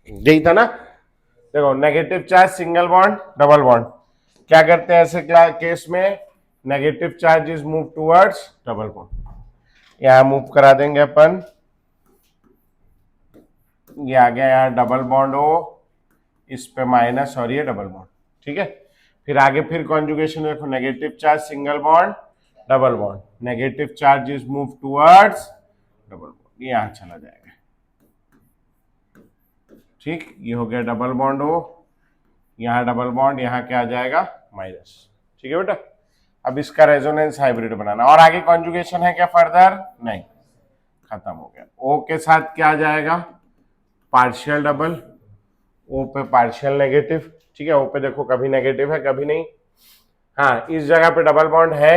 यही था ना। देखो negative charge single bond double bond, क्या करते हैं ऐसे केस में, negative charge is move towards double bond, यहां मूव करा देंगे अपन, ये आ गया यहाँ डबल बॉन्ड हो, इस पे माइनस और ये डबल बॉन्ड, ठीक है। फिर आगे फिर कॉन्जुगेशन देखो, negative charge single bond double bond, negative charge is move towards double bond, ये यहां चला जाएगा, ठीक। ये हो गया डबल बॉन्ड हो, यहाँ डबल बॉन्ड, यहाँ क्या आ जाएगा माइनस, ठीक है बेटा। अब इसका रेजोनेंस हाइब्रिड बनाना, और आगे कॉन्जुगेशन है क्या फर्दर, नहीं, खत्म हो गया। ओ के साथ क्या आ जाएगा, पार्शियल डबल, ओ पे पार्शियल नेगेटिव, ठीक है। ओ पे देखो कभी नेगेटिव है कभी नहीं, हाँ इस जगह पे डबल बॉन्ड है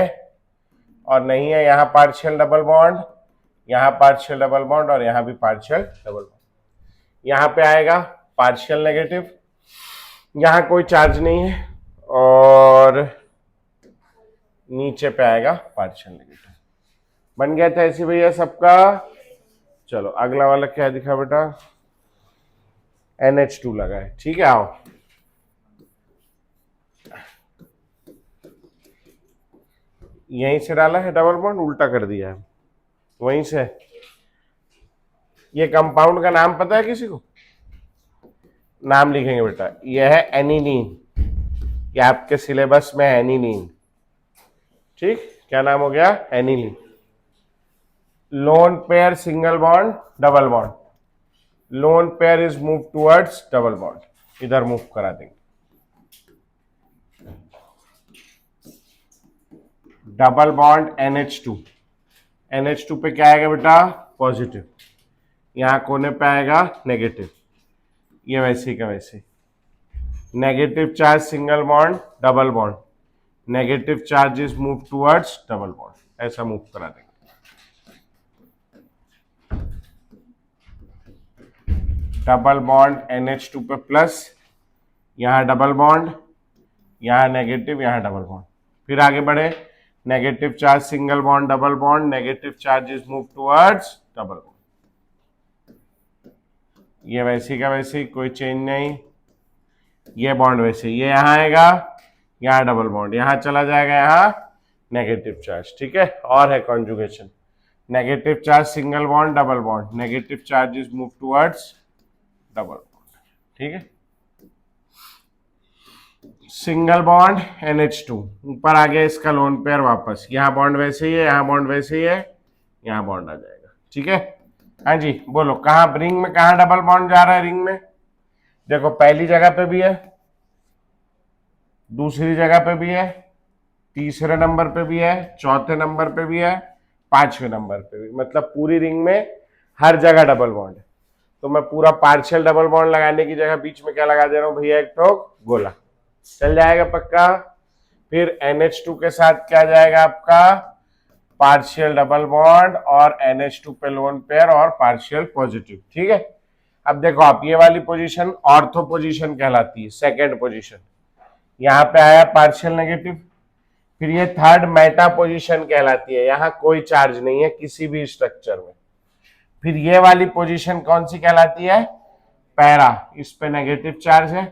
और नहीं है, यहाँ पार्शियल डबल बॉन्ड, यहाँ पार्शियल डबल बॉन्ड और यहाँ भी पार्शियल डबल बॉन्ड, यहाँ पे आएगा पार्शियल नेगेटिव, यहाँ कोई चार्ज नहीं है, और नीचे पे आएगा पार्शियल नेगेटिव। बन गया था ऐसे भैया सबका। चलो अगला वाला क्या दिखा बेटा, NH2 लगा है, ठीक है। आओ यहीं से डाला है डबल बॉन्ड, उल्टा कर दिया है वहीं से। ये कंपाउंड का नाम पता है किसी को, नाम लिखेंगे बेटा, यह है एनिलीन, ये आपके सिलेबस में है एनिलीन, ठीक। क्या नाम हो गया, aniline. Loan pair single bond double bond, lone pair is move towards double bond, इधर मूव करा देंगे, डबल बॉन्ड NH2, NH2 पे क्या आएगा बेटा पॉजिटिव, यहां कोने पे आएगा नेगेटिव, ये वैसे का वैसे, negative charge single bond double bond, negative charge is move towards double bond, ऐसा मूव करा देंगे। डबल बॉन्ड NH2 पे प्लस, यहाँ डबल बॉन्ड, यहाँ नेगेटिव, यहाँ डबल बॉन्ड, फिर आगे बढ़े, negative charge single bond double bond, negative charge is move towards double bond, ये वैसी का वैसी, कोई चेंज नहीं, ये बॉन्ड वैसे, ये यहाँ आएगा, यहाँ डबल बॉन्ड, यहाँ चला जाएगा, यहाँ नेगेटिव चार्ज, ठीक है। और है conjugation, negative charge single bond double bond, negative charge is move towards double bond, ठीक है। सिंगल बॉन्ड NH2, ऊपर आ गया इसका लोन पेयर वापस, यहाँ बॉन्ड वैसे ही है, यहाँ बॉन्ड वैसे ही है, यहाँ बॉन्ड आ जाएगा, ठीक है। हाँ जी बोलो, कहाँ रिंग में कहाँ डबल बॉन्ड जा रहा है, रिंग में देखो पहली जगह पे भी है, दूसरी जगह पे भी है, तीसरे नंबर पे भी है, चौथे नंबर पे भी है, पांचवें नंबर पे भी, मतलब पूरी रिंग में हर जगह डबल बॉन्ड है। तो मैं पूरा पार्शियल डबल बॉन्ड लगाने की जगह बीच में क्या लगा दे रहा हूं भैया, एक ठोक गोला, चल जाएगा पक्का। फिर NH2 के साथ क्या जाएगा आपका, पार्शियल डबल बॉन्ड और NH2 पे लोन पेयर और पार्शियल पॉजिटिव, ठीक है। अब देखो आप, ये वाली पोजीशन ऑर्थो पोजीशन कहलाती है, सेकेंड पोजीशन, यहाँ पे आया पार्शियल नेगेटिव। फिर ये थर्ड मेटा पोजीशन कहलाती है, यहाँ कोई चार्ज नहीं है किसी भी स्ट्रक्चर में। फिर ये वाली पोजीशन कौन सी कहलाती है, पैरा, इस पे नेगेटिव चार्ज है।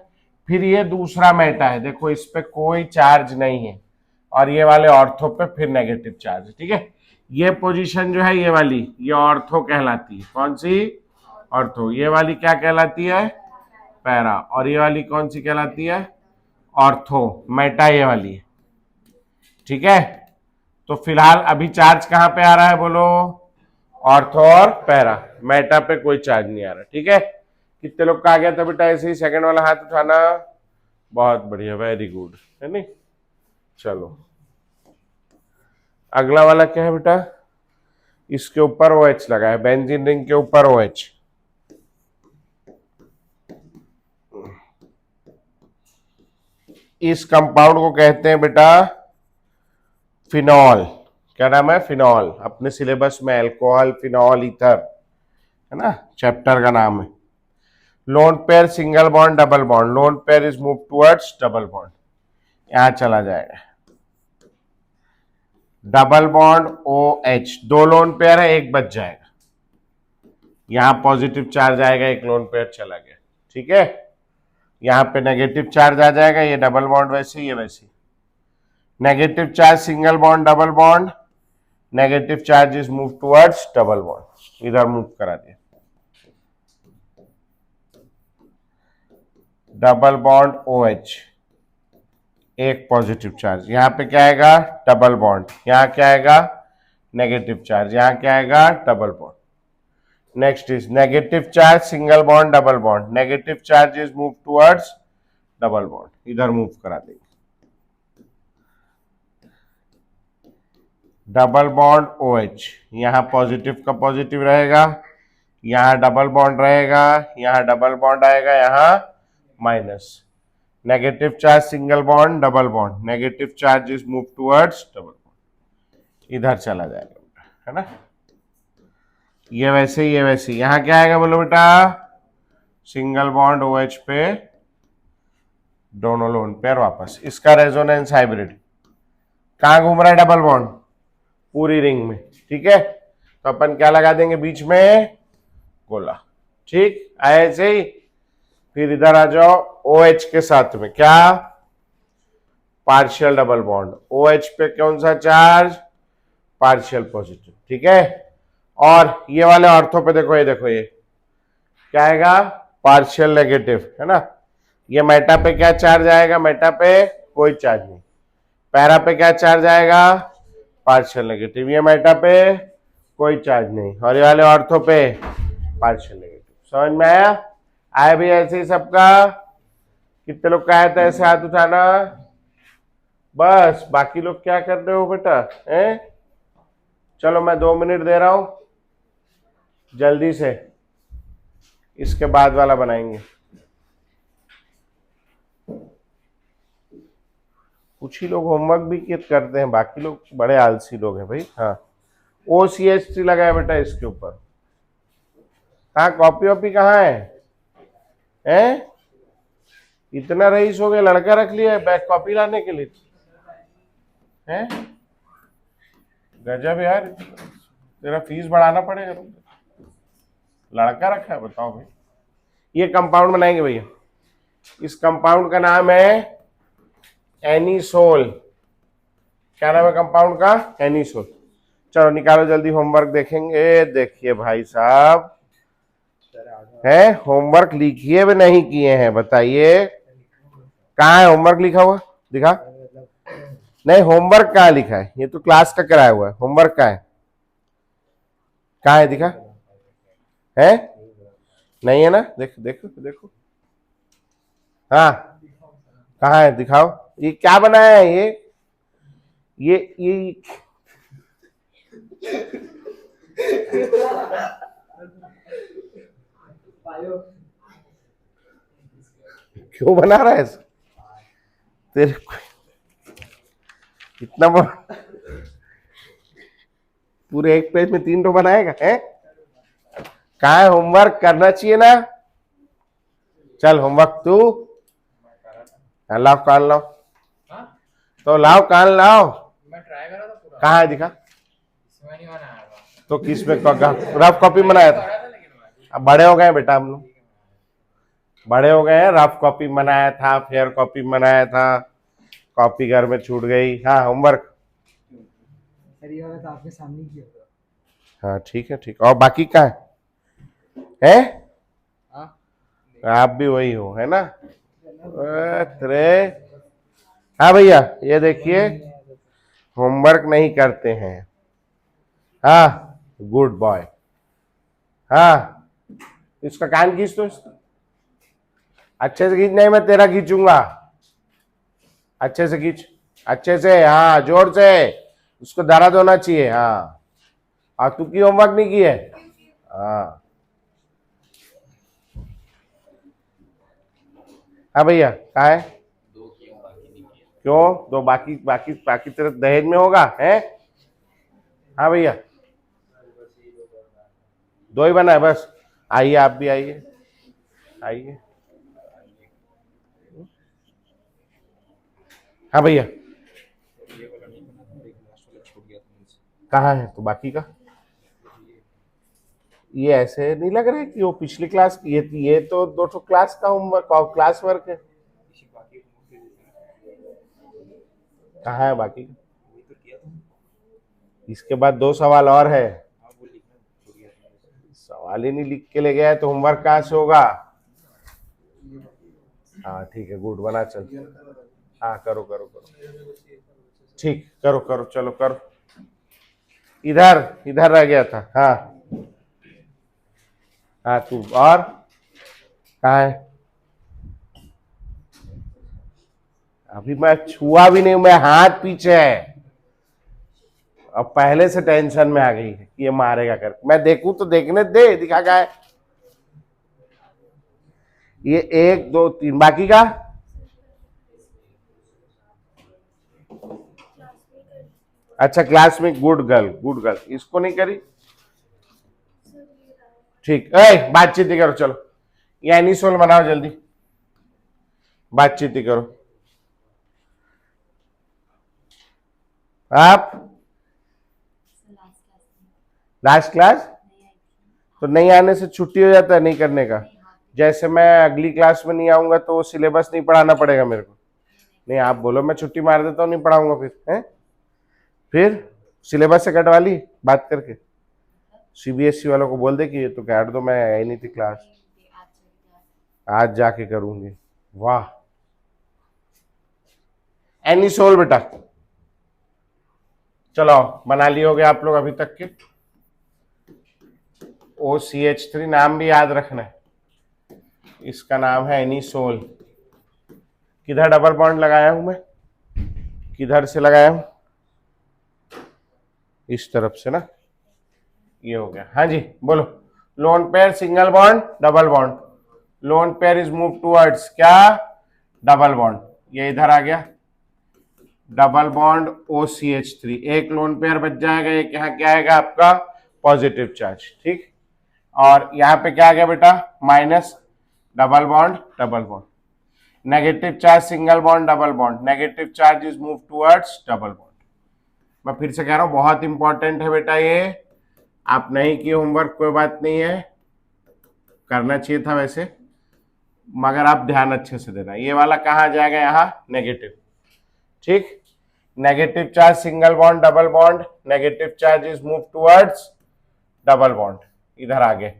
फिर ये दूसरा मेटा है, देखो इस पे कोई चार्ज नहीं है, और ये वाले ऑर्थो पे फिर नेगेटिव चार्ज, ठीक है। ये पोजीशन जो है ये वाली, ये ऑर्थो कहलाती है, कौन सी, ऑर्थो। ये वाली क्या कहलाती है, पैरा, और ये वाली कौन सी कहलाती है, ऑर्थो, मेटा ये वाली है, ठीक है। तो फिलहाल अभी चार्ज कहां पे आ रहा है बोलो, ऑर्थो और पैरा, मेटा पे कोई चार्ज नहीं आ रहा, ठीक है। कितने लोग का आ गया था बेटा ऐसे ही, सेकंड वाला हाथ उठाना, बहुत बढ़िया, वेरी गुड, है नहीं। चलो अगला वाला क्या है बेटा, इसके ऊपर OH लगा है, बेंजीन रिंग के ऊपर OH, इस कंपाउंड को कहते हैं बेटा फिनॉल। क्या नाम है, फिनॉल, अपने सिलेबस में अल्कोहल फिनॉल ईथर है ना, चैप्टर का नाम है। Loan pair single bond double bond, lone pair is move towards double bond, यहां चला जाएगा, डबल बॉन्ड OH, दो लोन पेयर है, एक बच जाएगा, यहां पॉजिटिव चार्ज आएगा, एक लोन पेयर चला गया, ठीक है, यहाँ पे नेगेटिव चार्ज आ जाएगा, ये डबल बॉन्ड वैसे ये वैसे, negative charge single bond double bond, negative charge is move towards double bond, इधर मूव करा दिया, डबल बॉन्ड OH, एक पॉजिटिव चार्ज, यहाँ पे क्या आएगा डबल बॉन्ड, यहाँ क्या आएगा नेगेटिव चार्ज, यहाँ क्या आएगा double bond. Next is negative charge single bond double bond, negative charge is move towards double bond, इधर मूव करा देंगे, डबल बॉन्ड OH, यहाँ पॉजिटिव का पॉजिटिव रहेगा, यहाँ डबल बॉन्ड रहेगा, यहाँ डबल बॉन्ड आएगा, यहाँ minus, negative charge single bond double bond, negative charge is move towards double bond, इधर चला जाएगा, है ना, ये वैसे ये वैसे, यहाँ क्या आएगा बोलो बेटा, सिंगल बॉन्ड OH पे दोनों लोन पेयर वापस, इसका रेजोनेंस हाइब्रिड, कहाँ घूम रहा है डबल बॉन्ड, पूरी रिंग में, ठीक है, तो अपन क्या लगा देंगे बीच में गोला, ठीक, ऐसे ही, फिर इधर आ जाओ OH के साथ में क्या, पार्शियल डबल बॉन्ड, OH पे कौन सा चार्ज, पार्शियल पॉजिटिव, ठीक है, और ये वाले ऑर्थो पे देखो, ये क्या आएगा पार्शियल नेगेटिव, है ना, ये मेटा पे क्या चार्ज आएगा, मेटा पे कोई चार्ज नहीं, पैरा पे क्या चार्ज आएगा पार्शियल नेगेटिव, ये मेटा पे कोई चार्ज नहीं, और ये वाले ऑर्थो पे पार्शियल नेगेटिव, समझ में आया, आया भी ऐसे ही सबका, कितने लोग का आया था ऐसे हाथ उठाना, बस, बाकी लोग क्या कर रहे हो बेटा, हैं, चलो मैं 2 मिनट दे रहा हूं, जल्दी से इसके बाद वाला बनाएंगे, कुछ ही लोग होमवर्क भी करते हैं, बाकी लोग बड़े आलसी लोग हैं भाई। हाँ, OCH3 लगाया बेटा इसके ऊपर, कहाँ कॉपी वॉपी कहाँ है? इतना रईस हो गया, लड़का रख लिया है बैक कॉपी लाने के लिए, हैं? गजब यार, तेरा फीस बढ़ाना पड़ेगा, लड़का रखा है, बताओ भाई। ये कंपाउंड बनाएंगे भैया, इस कंपाउंड का नाम है एनिसोल, क्या नाम है कंपाउंड का, एनिसोल। चलो निकालो जल्दी, होमवर्क देखेंगे, देखिए भाई साहब है, होमवर्क लिखिए भी नहीं किए हैं, बताइए कहाँ है होमवर्क लिखा हुआ, दिखा, नहीं होमवर्क कहाँ लिखा है, ये तो क्लास का कराया हुआ है, होमवर्क कहाँ है, दिखा है, नहीं है ना, देखो देखो देखो, हाँ कहाँ है दिखाओ, ये क्या बनाया है, ये क्यों बना रहा है तेरे इतना पूरे एक पेज में 3 तो बनाएगा, है कहाँ है, होमवर्क करना चाहिए ना, चल होमवर्क तू लाओ, कान लाओ, तो लाओ कान लाओ, मैं ट्राई करा था पूरा, कहाँ है दिखा, इसमें नहीं बनाया था, तो किस में रफ कॉपी बनाया था, अब बड़े हो गए बेटा हम लोग, बड़े हो गए हैं, रफ कॉपी बनाया था, फेयर कॉपी बनाया था, कॉपी घर में छूट गई, हाँ होमवर्क आपके सामने किया था, हाँ ठीक है ठीक, और बाकी क्या है? आप भी वही हो, है ना, अरे हाँ भैया, ये देखिए होमवर्क नहीं करते हैं, हाँ गुड बॉय, हाँ इसका कान खींच, तो अच्छे से खींच, नहीं मैं तेरा खींचूंगा, अच्छे से खींच, अच्छे से, हाँ जोर से, उसको दर्द होना चाहिए, हाँ, और तू की होमवर्क नहीं की है, हाँ हाँ भैया कहा है, क्यों दो, बाकी बाकी बाकी तेरे दहेज में होगा, है, हाँ भैया 2 ही बना है बस, आइए आप भी आइए, आइए, हाँ भैया कहाँ है तो बाकी का, ये ऐसे नहीं लग रहा है कि वो पिछली क्लास की ये तो दो ठो क्लास का होमवर्क और क्लास वर्क है। कहाँ है बाकी? इसके बाद 2 सवाल और है। सवाल ही नहीं लिख के ले गया है तो होमवर्क कहाँ से होगा? हाँ ठीक है, गुड, बना चल। हाँ करो करो करो, ठीक, करो करो, चलो करो। इधर इधर रह गया था। हाँ हाँ, तू और कहाँ है? अभी मैं छुआ भी नहीं, मैं हाथ पीछे है। अब पहले से टेंशन में आ गई है कि ये मारेगा कर। मैं देखूं तो देखने दे, दिखा क्या है ये? 1 2 3 बाकी का। अच्छा, क्लास में गुड गर्ल, गुड गर्ल, इसको नहीं करी। ठीक, बातचीत ही करो, चलो ये एनिसोल बनाओ जल्दी, बातचीत ही करो आप। लास्ट क्लास तो नहीं आने से छुट्टी हो जाता है नहीं करने का। जैसे मैं अगली क्लास में नहीं आऊंगा तो सिलेबस नहीं पढ़ाना पड़ेगा मेरे को। नहीं, आप बोलो मैं छुट्टी मार देता हूँ, नहीं पढ़ाऊंगा फिर है। फिर सिलेबस से कटवा ली बात करके। सीबीएसई वालों को बोल दे कि ये तो काट दो, मैं आई नहीं थी क्लास, आज जाके करूंगी। वाह, एनिसोल बेटा, चलो बना लिए होगे आप लोग अभी तक के। OCH3 नाम भी याद रखना है, इसका नाम है एनिसोल। किधर डबल बॉन्ड लगाया हूं मैं? किधर से लगाया हूं? इस तरफ से ना, ये हो गया। हाँ जी बोलो। Lone pair single bond double bond, lone pair is move towards क्या? Double bond. ये इधर आ गया डबल बॉन्ड OCH3, एक लोन पेयर बच जाएगा, एक यहाँ क्या आएगा आपका? पॉजिटिव चार्ज, ठीक। और यहाँ पे क्या आ गया बेटा? Minus double bond double bond, negative charge single bond double bond, negative charge is move towards double bond. मैं फिर से कह रहा हूं, बहुत इंपॉर्टेंट है बेटा ये। आप नहीं किए होमवर्क कोई बात नहीं है, करना चाहिए था वैसे, मगर आप ध्यान अच्छे से देना। ये वाला कहाँ जाएगा? यहाँ नेगेटिव, ठीक। Negative charge single bond double bond, negative charge is move towards double bond, इधर आगे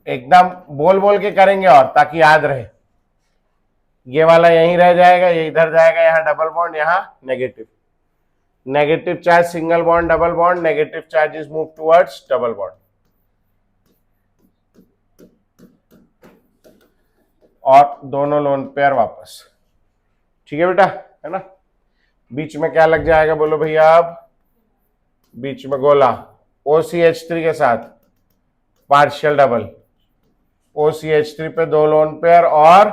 एकदम बोल बोल के करेंगे और ताकि याद रहे। ये वाला यहीं रह जाएगा, ये इधर जाएगा, यहाँ डबल बॉन्ड, यहाँ negative. Negative charge single bond double bond, negative charge is move towards double bond, और दोनों लोन पेयर वापस। ठीक है बेटा, है ना। बीच में क्या लग जाएगा बोलो भैया? अब बीच में गोला OCH3 के साथ पार्शियल डबल, OCH3 पे 2 लोन पेयर और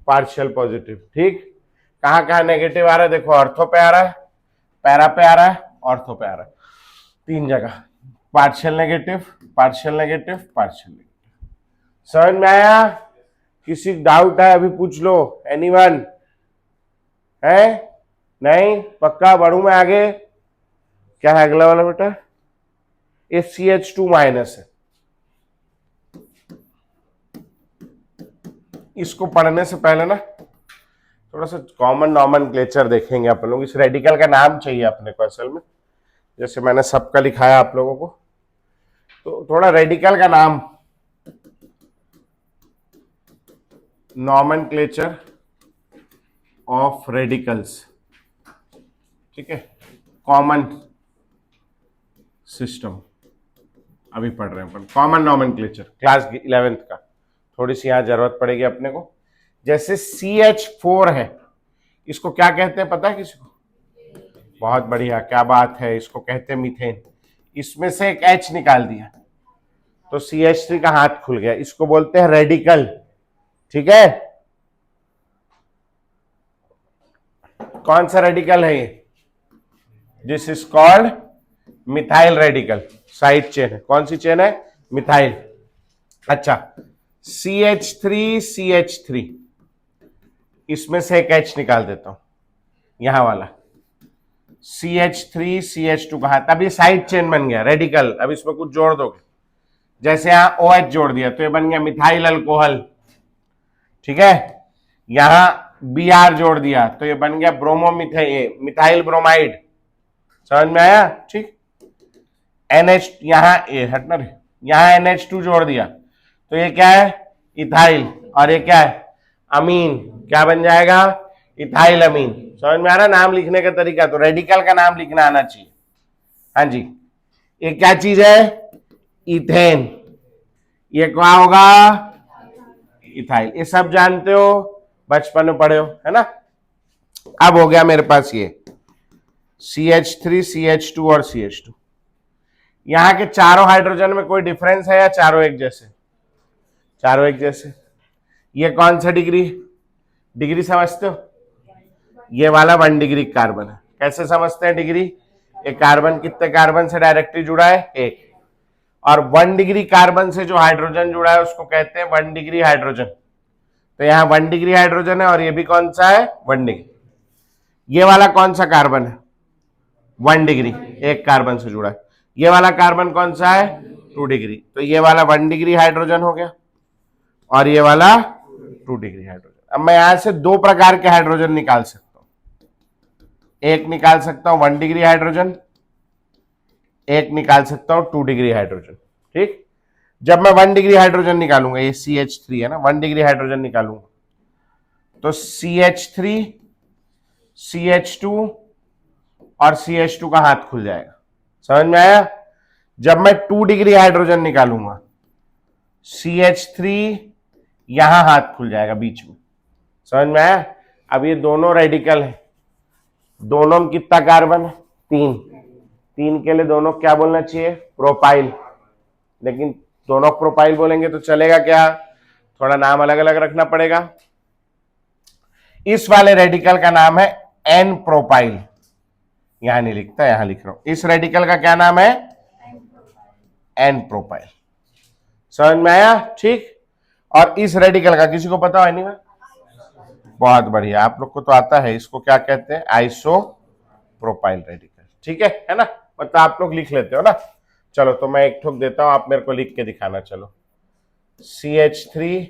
पार्शियल पॉजिटिव, ठीक। कहाँ कहाँ नेगेटिव आ रहा है देखो? ऑर्थो पे आ रहा है, पैरा पे आ रहा है, ऑर्थो पे आ रहा है, 3 जगह। Partial negative, partial negative, partial negative. समझ में आया? किसी डाउट है अभी पूछ लो, एनीवन है? नहीं पक्का? बढ़ू मैं आगे? क्या है अगला वाला बेटा? CH2 माइनस है। इसको पढ़ने से पहले ना थोड़ा सा कॉमन नॉमेनक्लेचर देखेंगे अपन लोग। इस रेडिकल का नाम चाहिए अपने को असल में, जैसे मैंने सबका लिखाया आप लोगों को, तो थोड़ा रेडिकल का नाम, नॉमेनक्लेचर ऑफ रेडिकल्स, ठीक है। कॉमन सिस्टम अभी पढ़ रहे हैं अपन, कॉमन नॉमेनक्लेचर क्लास 11th का, थोड़ी सी यहाँ जरूरत पड़ेगी अपने को। जैसे CH4 है, इसको क्या कहते हैं पता है किसी को? बहुत बढ़िया, क्या बात है, इसको कहते हैं मीथेन। इसमें से एक H निकाल दिया तो CH3 का हाथ खुल गया, इसको बोलते हैं रेडिकल, ठीक है। कौन सा रेडिकल है ये? This is called methyl radical, side chain है। कौन सी चेन है? मिथाइल। अच्छा, CH3 इसमें से एक H निकाल देता हूं, यहां वाला CH3 CH2 कहा, तब ये साइड चेन बन गया रेडिकल। अब इसमें कुछ जोड़ दोगे, जैसे यहां OH जोड़ दिया तो ये बन गया मिथाइल अल्कोहल, ठीक है। यहां Br जोड़ दिया तो ये बन गया मिथाइल ब्रोमाइड, समझ में आया, ठीक। NH यहां हटना रे, यहां NH2 जोड़ दिया तो ये क्या है, इथाइल, और ये क्या है, अमीन, क्या बन जाएगा, इथाइल अमीन। समझ में आ रहा नाम लिखने का तरीका, तो रेडिकल का नाम लिखना आना चाहिए। हाँ जी, ये क्या चीज है, इथेन, ये क्या होगा, इथाइल, ये सब जानते हो, बचपन में पढ़े हो, है ना। अब हो गया मेरे पास ये CH3 CH2 और CH2। यहां के चारों हाइड्रोजन में कोई डिफरेंस है या चारों एक जैसे, चारों एक जैसे। ये कौन सा डिग्री, डिग्री समझते हो, ये वाला 1 डिग्री कार्बन है। कैसे समझते हैं डिग्री, एक कार्बन कितने कार्बन से डायरेक्टली जुड़ा है, एक, और 1 डिग्री कार्बन से जो हाइड्रोजन जुड़ा है उसको कहते हैं 1 डिग्री हाइड्रोजन। तो यहाँ 1 डिग्री हाइड्रोजन है, और ये भी कौन सा है, 1 डिग्री। ये वाला कौन सा कार्बन है, 1 डिग्री, एक कार्बन से जुड़ा है। ये वाला कार्बन कौन सा है, 2 डिग्री, तो ये वाला 1 डिग्री हाइड्रोजन हो गया, और ये वाला 2 डिग्री हाइड्रोजन। अब मैं यहां से 2 प्रकार के हाइड्रोजन निकाल सकता हूं, एक निकाल सकता हूं 1 डिग्री हाइड्रोजन, एक निकाल सकता हूं 2 डिग्री हाइड्रोजन, ठीक। जब मैं 1 डिग्री हाइड्रोजन निकालूंगा, ये CH3 है ना, 1 डिग्री हाइड्रोजन निकालूंगा तो CH3 CH2 और CH2 का हाथ खुल जाएगा, समझ में आया। जब मैं 2 डिग्री हाइड्रोजन निकालूंगा, CH3 यहां हाथ खुल जाएगा बीच में, समझ में आया। अब ये दोनों रेडिकल है, दोनों में कितना कार्बन है, 3, 3 के लिए दोनों क्या बोलना चाहिए, प्रोपाइल, लेकिन दोनों प्रोपाइल बोलेंगे तो चलेगा क्या, थोड़ा नाम अलग अलग रखना पड़ेगा। इस वाले रेडिकल का नाम है एन प्रोपाइल, यहां नहीं लिखता, यहां लिख रहा हूं। इस रेडिकल का क्या नाम है, एन प्रोपाइल, समझ में आया, ठीक। और इस रेडिकल का किसी को पता है नहीं, बहुत बढ़िया, आप लोग को तो आता है, इसको क्या कहते हैं, आइसो प्रोपाइल रेडिकल, ठीक है ना, मतलब आप लोग लिख लेते हो ना। चलो तो मैं एक ठोक देता हूं, आप मेरे को लिख के दिखाना, चलो। CH3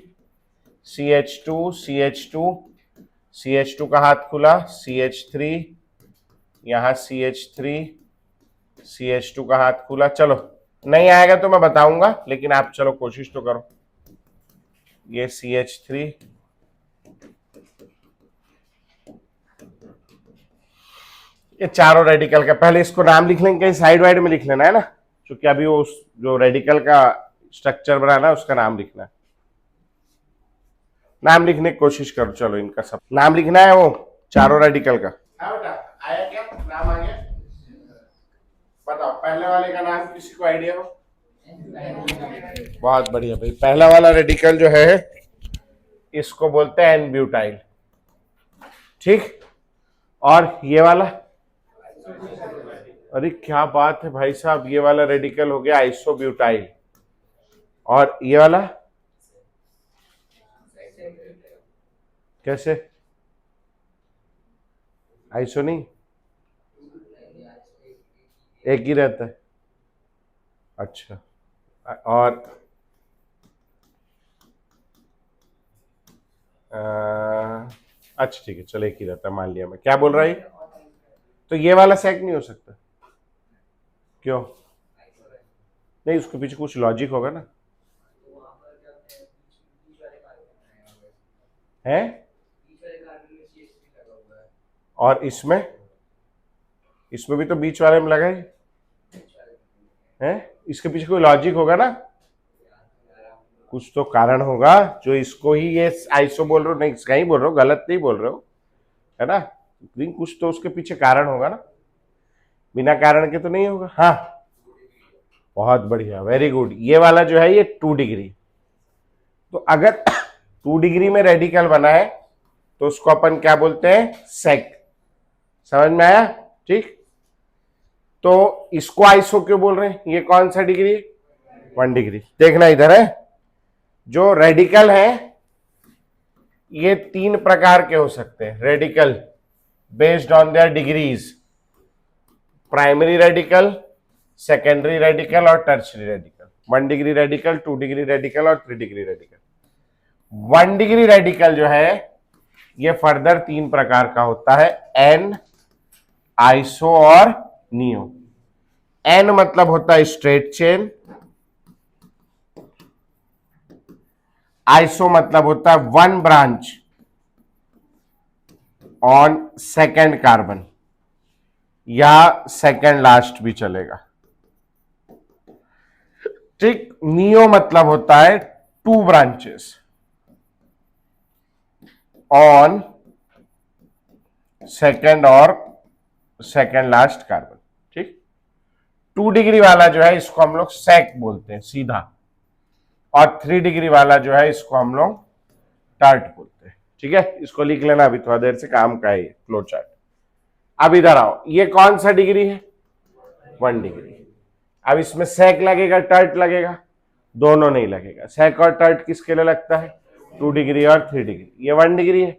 CH2 CH2 CH2 का हाथ खुला, CH3 यहां CH3 CH2 का हाथ खुला। चलो नहीं आएगा तो मैं बताऊंगा, लेकिन आप चलो कोशिश तो करो। ये CH3, ये चारों रेडिकल का, पहले इसको नाम लिख लेंगे, कहीं साइड वाइड में लिख लेना है ना, क्योंकि अभी वो जो रेडिकल का स्ट्रक्चर बनाना है उसका नाम लिखना है। नाम लिखने की कोशिश करो, चलो इनका सब नाम लिखना है, वो चारों रेडिकल का। आया क्या, नाम आ गया, बताओ पहले वाले का नाम किसी को आइडिया हो, बहुत बढ़िया भाई। पहला वाला रेडिकल जो है इसको बोलते हैं एन ब्यूटाइल, ठीक। और ये वाला, अरे क्या बात है भाई साहब, ये वाला रेडिकल हो गया आइसोब्यूटाइल, और ये वाला कैसे, आइसो नहीं, एक ही रहता है, अच्छा। और अच्छा ठीक है, चलो एक ही रहता है, मान लिया मैं, क्या बोल रहा है, तो ये वाला सेक नहीं हो सकता, क्यों, नहीं उसके पीछे कुछ लॉजिक होगा ना, है। और इसमें भी तो बीच वाले में लगा है, इसके पीछे कोई लॉजिक होगा ना, कुछ तो कारण होगा जो इसको ही ये आइसो बोल रहे हो, नहीं इसका ही बोल रहे हो, गलत नहीं बोल रहे हो, है ना, कुछ तो उसके पीछे कारण होगा ना, बिना कारण के तो नहीं होगा। हाँ बहुत बढ़िया, वेरी गुड। ये वाला जो है ये 2 डिग्री, तो अगर 2 डिग्री में रेडिकल बना है तो उसको अपन क्या बोलते हैं, सेक, समझ में आया, ठीक। तो इसको आइसो क्यों बोल रहे हैं, ये कौन सा डिग्री, 1 डिग्री। देखना इधर है, जो रेडिकल है ये 3 प्रकार के हो सकते हैं, radical based on their degrees, primary radical, secondary radical और tertiary radical. 1 degree radical, 2 degree radical और 3 डिग्री रेडिकल। 1 डिग्री रेडिकल जो है ये फर्दर 3 प्रकार का होता है, एन, आइसो और नियो। एन मतलब होता है स्ट्रेट चेन, आइसो मतलब होता है 1 ब्रांच ऑन सेकेंड कार्बन, या सेकेंड लास्ट भी चलेगा। ठीक। नियो मतलब होता है 2 ब्रांचेस ऑन सेकेंड और सेकेंड लास्ट कार्बन। ठीक। 2 डिग्री वाला जो है इसको हम लोग सेक बोलते हैं सीधा, और 3 डिग्री वाला जो है इसको हम लोग टार्ट बोलते हैं। ठीक है, इसको लिख लेना, अभी थोड़ा देर से काम का है फ्लो चार्ट। अब इधर आओ, ये कौन सा डिग्री है? 1 डिग्री। अब इसमें सेक लगेगा, टर्ट लगेगा? दोनों नहीं लगेगा। सेक और टर्ट किसके लिए लगता है? 2 डिग्री और 3 डिग्री। ये 1 डिग्री है।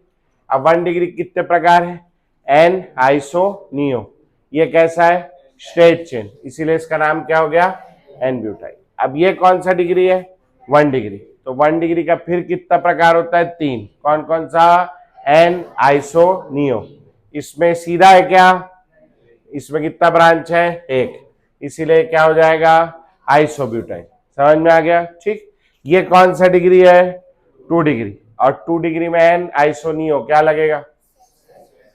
अब 1 डिग्री कितने प्रकार है? N, iso, neo. ये कैसा है? स्ट्रेट चेन, इसीलिए इसका नाम क्या हो गया? N butyl. अब ये कौन सा डिग्री है? 1 डिग्री। तो 1 डिग्री का फिर कितना प्रकार होता है? 3। कौन कौन सा? N, iso, neo. इसमें सीधा है क्या? इसमें कितना ब्रांच है? 1, इसीलिए क्या हो जाएगा? आइसोब्यूटाइल। समझ में आ गया? ठीक। ये कौन सा डिग्री है? 2 डिग्री। और 2 डिग्री में एन, आइसोनियो क्या लगेगा?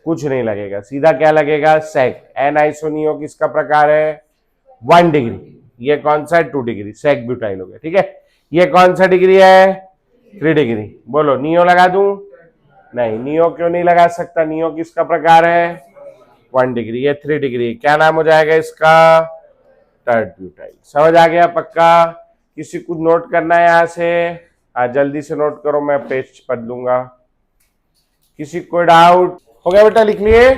कुछ नहीं लगेगा, सीधा क्या लगेगा? सेक। एन आइसोनियो किसका प्रकार है? 1 डिग्री। ये कौन सा है? 2 डिग्री, सेक ब्यूटाइल हो गया। ठीक है। ये कौन सा डिग्री है? 3 डिग्री। बोलो, नियो लगा दूं? नहीं, नियो क्यों नहीं लगा सकता? नियो किसका प्रकार है? 1 डिग्री। ये 3 डिग्री, क्या नाम हो जाएगा इसका? Tert butyl. समझ आ गया? पक्का? किसी को नोट करना है यहां से? हाँ, जल्दी से नोट करो, मैं पेज बदलूंगा। किसी को डाउट? हो गया बेटा, लिख लिए?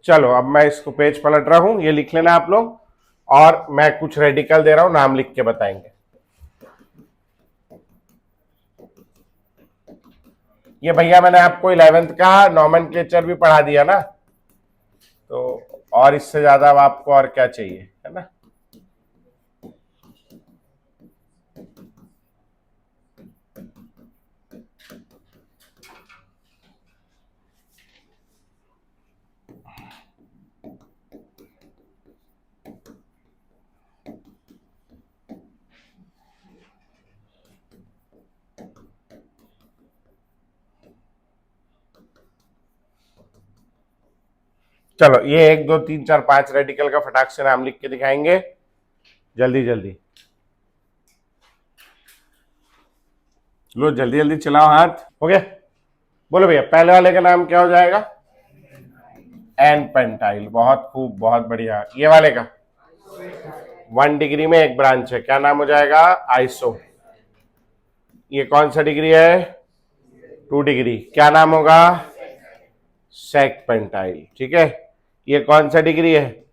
चलो, अब मैं इसको पेज पलट रहा हूं, ये लिख लेना आप लोग, और मैं कुछ रेडिकल दे रहा हूं, नाम लिख के बताएंगे। ये भैया मैंने आपको 11th का नॉमेनक्लेचर भी पढ़ा दिया ना, तो और इससे ज्यादा अब आपको और क्या चाहिए, है ना? चलो, ये 1 2 3 4 5 रेडिकल का फटाक से नाम लिख के दिखाएंगे, जल्दी जल्दी। लो, जल्दी जल्दी चलाओ हाथ। हो गया? बोलो भैया, पहले वाले का नाम क्या हो जाएगा? N pentyl. बहुत खूब, बहुत बढ़िया। ये वाले का 1 डिग्री में 1 ब्रांच है, क्या नाम हो जाएगा? आइसो। ये कौन सा डिग्री है? 2 डिग्री, क्या नाम होगा? सेक पेंटाइल। ठीक है। ये कौन सा डिग्री है?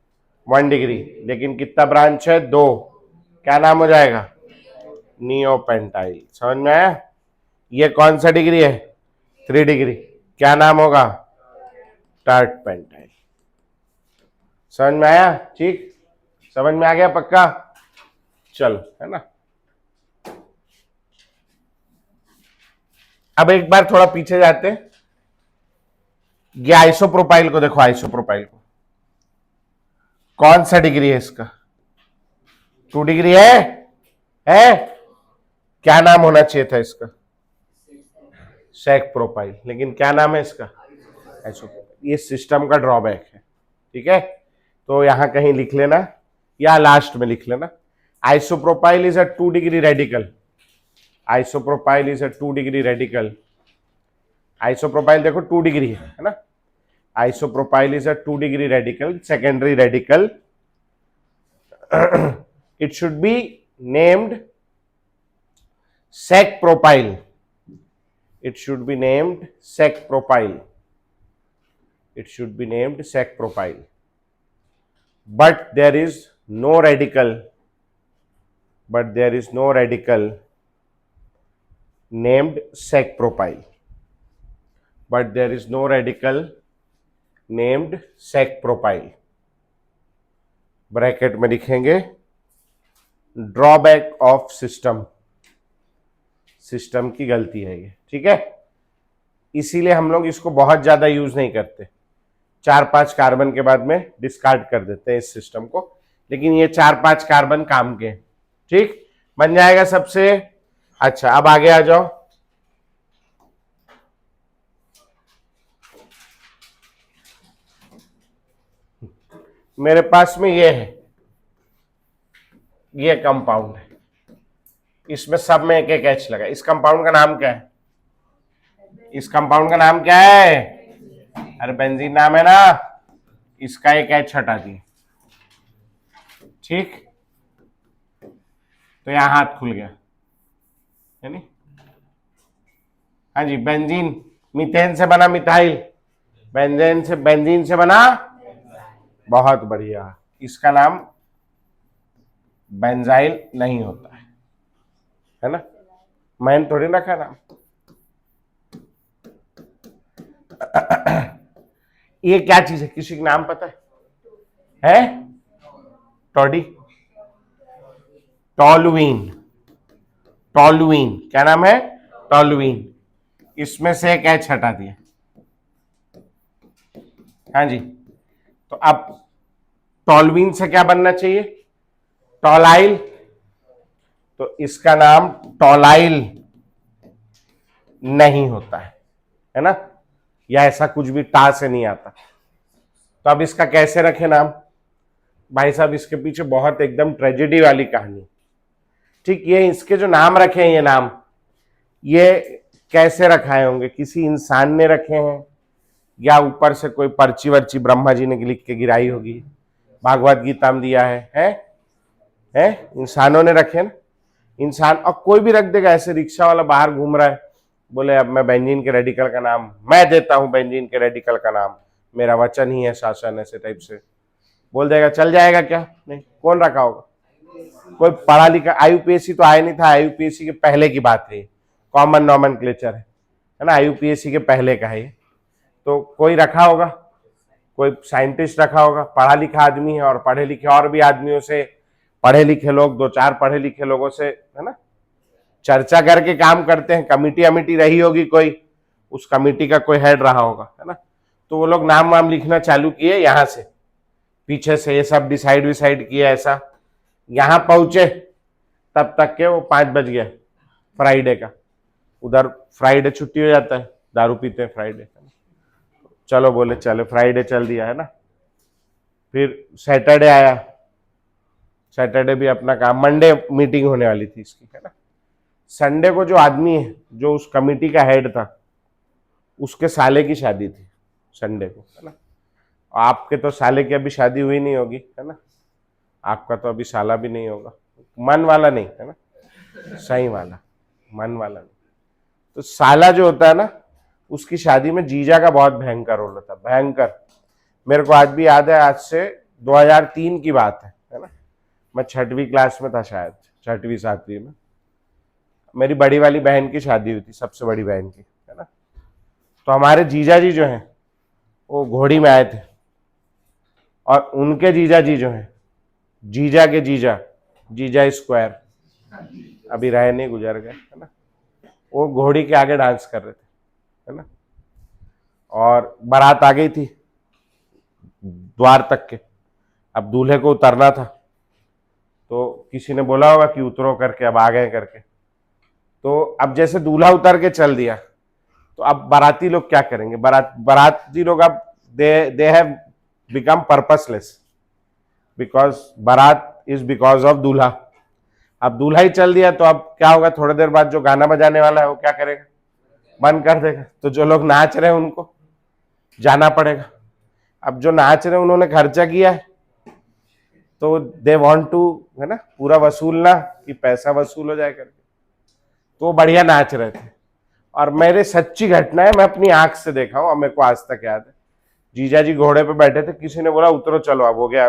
1 डिग्री, लेकिन कितना ब्रांच है? 2, क्या नाम हो जाएगा? Neo pentyl. समझ में आया? ये कौन सा डिग्री है? 3 डिग्री, क्या नाम होगा? Tart pentyl. समझ में आया? ठीक, समझ में आ गया? पक्का? चल, है ना? अब एक बार थोड़ा पीछे जाते हैं। ये आइसोप्रोपाइल को देखो, आइसोप्रोपाइल को कौन सा डिग्री है इसका? 2 डिग्री है? क्या नाम होना चाहिए था इसका? सेक प्रोपाइल। लेकिन क्या नाम है इसका? आइसोप्रोपाइल। ये सिस्टम का ड्रॉबैक है। ठीक है, तो यहां कहीं लिख लेना या लास्ट में लिख लेना। Isopropyl is a 2 degree radical. Isopropyl is a 2 degree radical. Isopropyl देखो 2 डिग्री है ना? Isopropyl is a 2 degree radical, secondary radical. it should be named sec propyl. It should be named sec propyl. It should be named sec propyl. But there is no radical. But there is no radical named sec propyl. But there is no radical named sec propyl. Bracket में लिखेंगे drawback of system, system की गलती है ये, ठीक है। इसीलिए हम लोग इसको बहुत ज्यादा यूज नहीं करते, 4-5 कार्बन के बाद में डिस्कार्ड कर देते हैं इस सिस्टम को, लेकिन ये 4-5 कार्बन काम के, ठीक बन जाएगा सबसे। अच्छा अब आगे आ जाओ, मेरे पास में ये है, ये कंपाउंड है, इसमें सब में एक एक एच लगा, इस कंपाउंड का नाम क्या है? इस कंपाउंड का नाम क्या है? अरे बेंजीन नाम है ना, इसका एक एच हटा दिए, ठीक, तो यहां हाथ खुल गया, है नी? हाँ जी, बेंजीन मीथेन से बना मिथाइल, बेंजीन से बना, बहुत बढ़िया, इसका नाम बेंजाइल नहीं होता है ना, मैंने थोड़ी रखा नाम। ये क्या चीज है, किसी का नाम पता है? टॉडी, टॉलुइन, टॉलुइन क्या नाम है? टॉलुइन, इसमें से एक एच हटा दिया, हाँ जी, तो अब टॉलुइन से क्या बनना चाहिए? टॉलाइल, तो इसका नाम टॉलाइल नहीं होता है ना, या ऐसा कुछ भी टा से नहीं आता, तो अब इसका कैसे रखे नाम? भाई साहब इसके पीछे बहुत एकदम ट्रेजेडी वाली कहानी, ठीक, ये इसके जो नाम रखे हैं, ये नाम ये कैसे रखाए होंगे? किसी इंसान ने रखे हैं, या ऊपर से कोई पर्ची वर्ची ब्रह्मा जी ने लिख के गिराई होगी, भागवत गीता में दिया है? इंसानों ने रखे ना, इंसान, और कोई भी रख देगा, ऐसे रिक्शा वाला बाहर घूम रहा है, बोले अब मैं बेंजीन के रेडिकल का नाम मैं देता हूं, बेंजीन के रेडिकल का नाम मेरा वचन ही है शासन, ऐसे टाइप से बोल देगा, चल जाएगा क्या? नहीं, कौन रखा होगा? कोई पढ़ा लिखा, आईयूपीएससी तो आया नहीं था, आईयूपीएससी के पहले की बात है, कॉमन नॉमेनक्लेचर है ना, आईयूपीएससी के पहले का है, तो कोई रखा होगा, कोई साइंटिस्ट रखा होगा, पढ़ा लिखा आदमी है, और पढ़े लिखे और भी आदमियों से, पढ़े लिखे लोग 2-4 पढ़े लिखे लोगों से, है ना, चर्चा करके काम करते हैं, कमिटी अमिटी रही होगी कोई, उस कमिटी का कोई हेड रहा होगा, है ना, तो वो लोग नाम वाम लिखना चालू किए, यहां से पीछे से ये सब डिसाइड विसाइड किया, ऐसा यहां पहुंचे तब तक के वो 5 बज गया फ्राइडे का, उधर फ्राइडे छुट्टी हो जाता है, दारू पीते हैं फ्राइडे, चलो बोले चले, फ्राइडे चल दिया, है ना, फिर सैटरडे आया, सैटरडे भी अपना काम, मंडे मीटिंग होने वाली थी इसकी, है ना, संडे को जो आदमी है, जो उस कमिटी का हेड था, उसके साले की शादी थी संडे को, है ना, आपके तो साले की अभी शादी हुई नहीं होगी, है ना, आपका तो अभी साला भी नहीं होगा, मन वाला नहीं, है ना, सही वाला, मन वाला नहीं, तो साला जो होता है ना, उसकी शादी में जीजा का बहुत भयंकर रोल होता है, भयंकर, मेरे को आज भी याद है, आज से 2003 की बात है ना, मैं 6वीं क्लास में था शायद, 6वीं 7वीं में, मेरी बड़ी वाली बहन की शादी हुई थी, सबसे बड़ी बहन की, है ना, तो हमारे जीजा जी जो हैं वो घोड़ी में आए थे, और उनके जीजा जी जो हैं, जीजा के जीजा, जीजा स्क्वायर, अभी रहे नहीं, गुजर गए, है ना, वो घोड़ी के आगे डांस कर रहे थे, है ना, और बारात आ गई थी द्वार तक के, अब दूल्हे को उतरना था, तो किसी ने बोला होगा कि उतरो करके, अब आ गए करके, तो अब जैसे दूल्हा उतर के चल दिया, तो अब बाराती लोग क्या करेंगे? बाराती लोग अब they have become purposeless, because बारात इज बिकॉज ऑफ दूल्हा, अब दूल्हा ही चल दिया, तो अब क्या होगा? थोड़ी देर बाद जो गाना बजाने वाला है वो क्या करेगा? बंद कर देगा, तो जो लोग नाच रहे हैं उनको जाना पड़ेगा, अब जो नाच रहे हैं उन्होंने खर्चा किया है, तो दे वांट टू, है ना, पूरा वसूलना, कि पैसा वसूल हो जाए करके, तो वो बढ़िया नाच रहे थे, और मेरे सच्ची घटना है, मैं अपनी आंख से देखा हूं, और मेरे को आज तक याद है, जीजा जी घोड़े पे बैठे थे, किसी ने बोला उतरो, चलो अब हो गया,